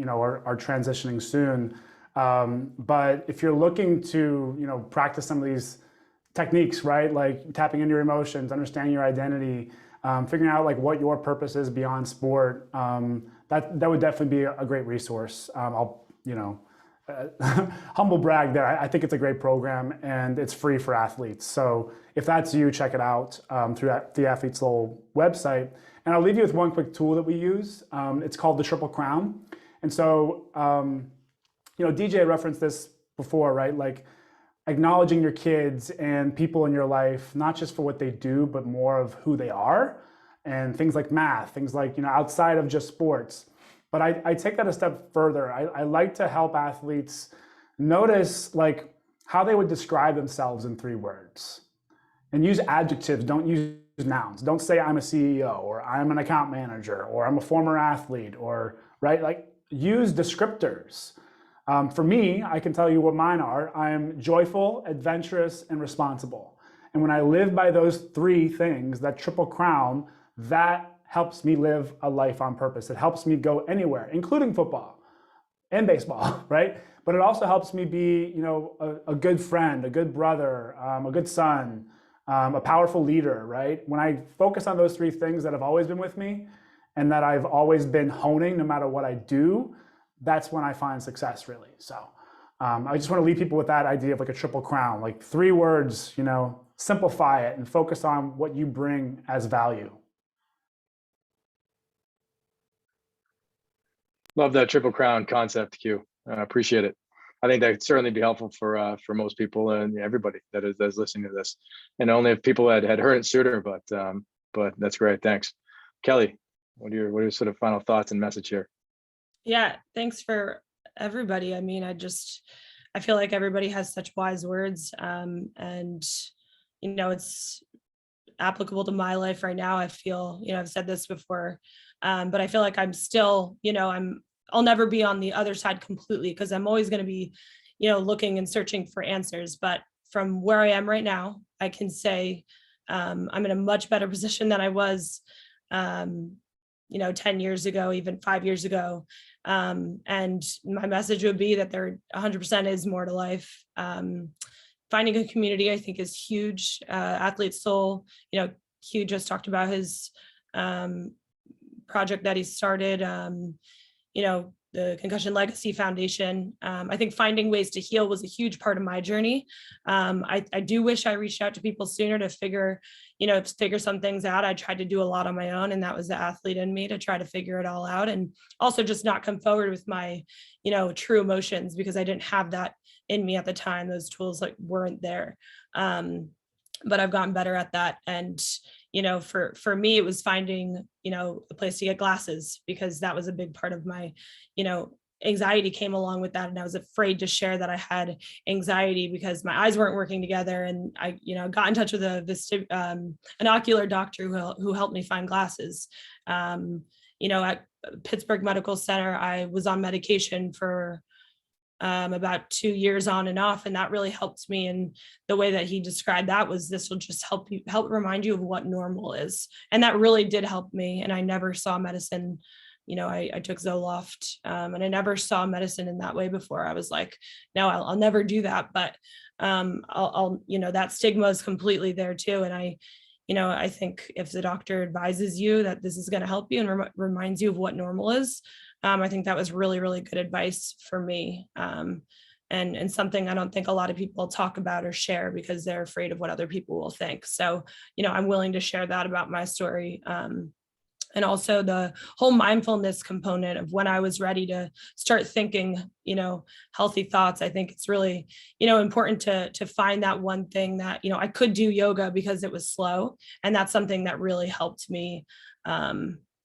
are transitioning soon. But if you're looking to practice some of these techniques, right, like tapping into your emotions, understanding your identity, figuring out like what your purpose is beyond sport, that would definitely be a great resource. I'll humble brag that I think it's a great program and it's free for athletes. So if that's you, check it out through the Athlete Soul website. And I'll leave you with one quick tool that we use. It's called the Triple Crown. And so, DJ referenced this before, right? Like acknowledging your kids and people in your life, not just for what they do, but more of who they are, and things like math, things like, outside of just sports. But I take that a step further. I like to help athletes notice like how they would describe themselves in 3 words, and use adjectives. Don't use nouns. Don't say I'm a CEO or I'm an account manager or I'm a former athlete, or right, like use descriptors. For me, I can tell you what mine are. I am joyful, adventurous, and responsible. And when I live by those three things, that triple crown, that helps me live a life on purpose. It helps me go anywhere, including football and baseball, right? But it also helps me be, a good friend, a good brother, a good son, a powerful leader, right? When I focus on those three things that have always been with me and that I've always been honing no matter what I do, that's when I find success, really. So I just want to leave people with that idea of like a triple crown, like 3 words, simplify it and focus on what you bring as value. Love that triple crown concept, Q. Appreciate it. I think that'd certainly be helpful for most people and everybody that is listening to this. And only if people had heard it sooner, but that's great. Thanks. Kelly, what are your sort of final thoughts and message here? Yeah, thanks for everybody. I mean, I feel like everybody has such wise words, and it's applicable to my life right now. I feel, I've said this before, but I feel like I'm still, I'll never be on the other side completely, because I'm always going to be, looking and searching for answers. But from where I am right now, I can say I'm in a much better position than I was, 10 years ago, even 5 years ago. And my message would be that there 100% is more to life. Finding a community, I think, is huge. Athlete Soul, Hugh just talked about his project that he started, the Concussion Legacy Foundation. I think finding ways to heal was a huge part of my journey. I do wish I reached out to people sooner to figure some things out. I tried to do a lot on my own, and that was the athlete in me, to try to figure it all out, and also just not come forward with my, true emotions, because I didn't have that in me at the time. Those tools weren't there. But I've gotten better at that. And, for me, it was finding, a place to get glasses, because that was a big part of my, anxiety came along with that. And I was afraid to share that I had anxiety because my eyes weren't working together. And I, got in touch with an ocular doctor who helped me find glasses. At Pittsburgh Medical Center, I was on medication for about 2 years on and off, and that really helped me. And the way that he described that was, this will just help remind you of what normal is, and that really did help me. And I never saw medicine, I took Zoloft, and I never saw medicine in that way before. I was like, no, I'll never do that. But I'll that stigma is completely there too. And I think if the doctor advises you that this is going to help you and reminds you of what normal is, I think that was really, really good advice for me. And something I don't think a lot of people talk about or share, because they're afraid of what other people will think. So, I'm willing to share that about my story. And also the whole mindfulness component of when I was ready to start thinking, healthy thoughts. I think it's really, important to find that one thing that, I could do yoga because it was slow. And that's something that really helped me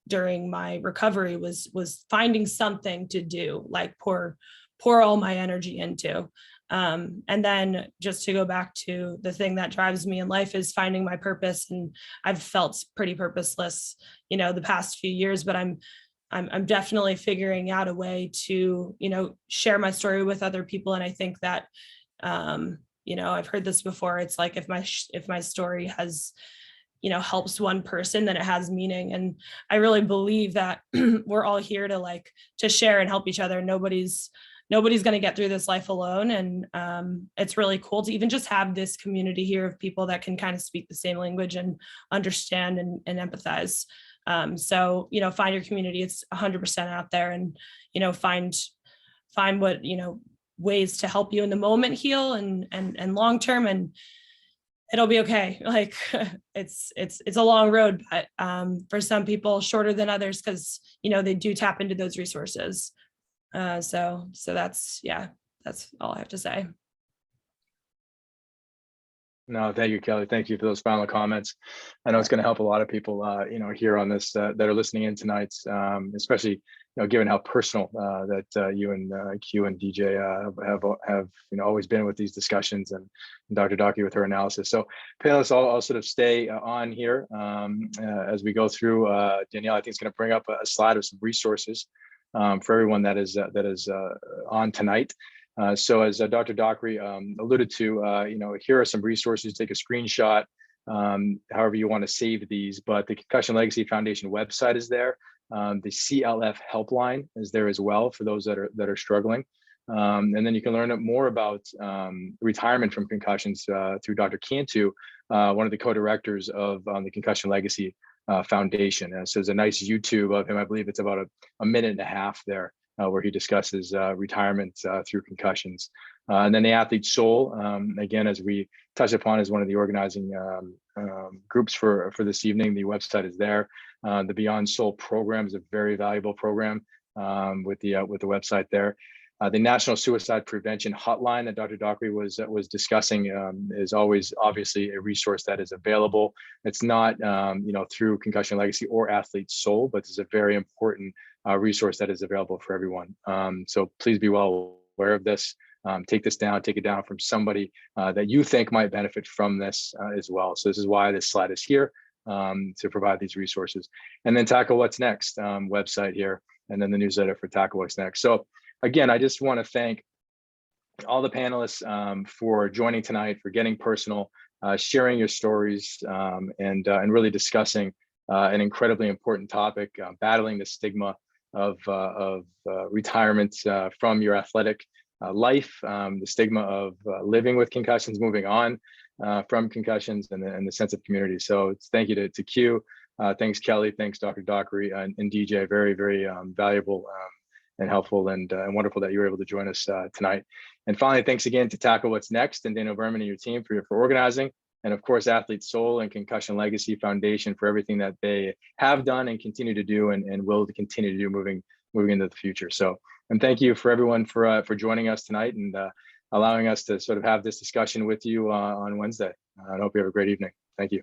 during my recovery, was finding something to do, like pour all my energy into. And then just to go back to the thing that drives me in life is finding my purpose. And I've felt pretty purposeless, the past few years, but I'm definitely figuring out a way to, share my story with other people. And I think that, I've heard this before. It's like, if my story has, helps one person, then it has meaning. And I really believe that we're all here to share and help each other. Nobody's going to get through this life alone. And it's really cool to even just have this community here of people that can kind of speak the same language and understand and empathize. So, find your community. It's 100% out there, and, find what, ways to help you in the moment heal and long-term, and it'll be okay. Like it's a long road, but for some people shorter than others, because, they do tap into those resources. So that's all I have to say. No, thank you, Kelly. Thank you for those final comments. I know it's going to help a lot of people, here on this that are listening in tonight, especially given how personal that you and Q and DJ have always been with these discussions, and Dr. Dockery with her analysis. So panelists, I'll sort of stay on here as we go through. Danielle, I think, is going to bring up a slide of some resources for everyone that is on tonight. So as Dr. Dockery alluded to, here are some resources. Take a screenshot, however you want to save these, but the Concussion Legacy Foundation website is there. The CLF helpline is there as well for those that are struggling. And then you can learn more about retirement from concussions through Dr. Cantu, one of the co-directors of the Concussion Legacy Foundation. So there's a nice YouTube of him. I believe it's about a minute and a half there where he discusses retirement through concussions. And then the Athlete Soul, again, as we touched upon, is one of the organizing groups for this evening. The website is there. The Beyond Soul program is a very valuable program with the website there. The National Suicide Prevention Hotline that Dr. Dockery was discussing is always obviously a resource that is available. It's not through Concussion Legacy or Athlete Soul, but it's a very important resource that is available for everyone. So please be well aware of this. Take this down, take it down from somebody that you think might benefit from this as well. So this is why this slide is here, to provide these resources. And then Tackle What's Next website here, and then the newsletter for Tackle What's Next. So again, I just want to thank all the panelists for joining tonight, for getting personal, sharing your stories, and really discussing an incredibly important topic, battling the stigma of retirement from your athletic life, the stigma of living with concussions, moving on from concussions, and the sense of community. So thank you to Q, thanks Kelly, thanks Dr. Dockery and DJ, very, very valuable and helpful and wonderful that you were able to join us tonight. And finally, thanks again to Tackle What's Next and Daniel Berman and your team for organizing, and of course, Athlete Soul and Concussion Legacy Foundation for everything that they have done and continue to do and will continue to do moving into the future. So, and thank you for everyone for joining us tonight and allowing us to sort of have this discussion with you on Wednesday. I hope you have a great evening. Thank you.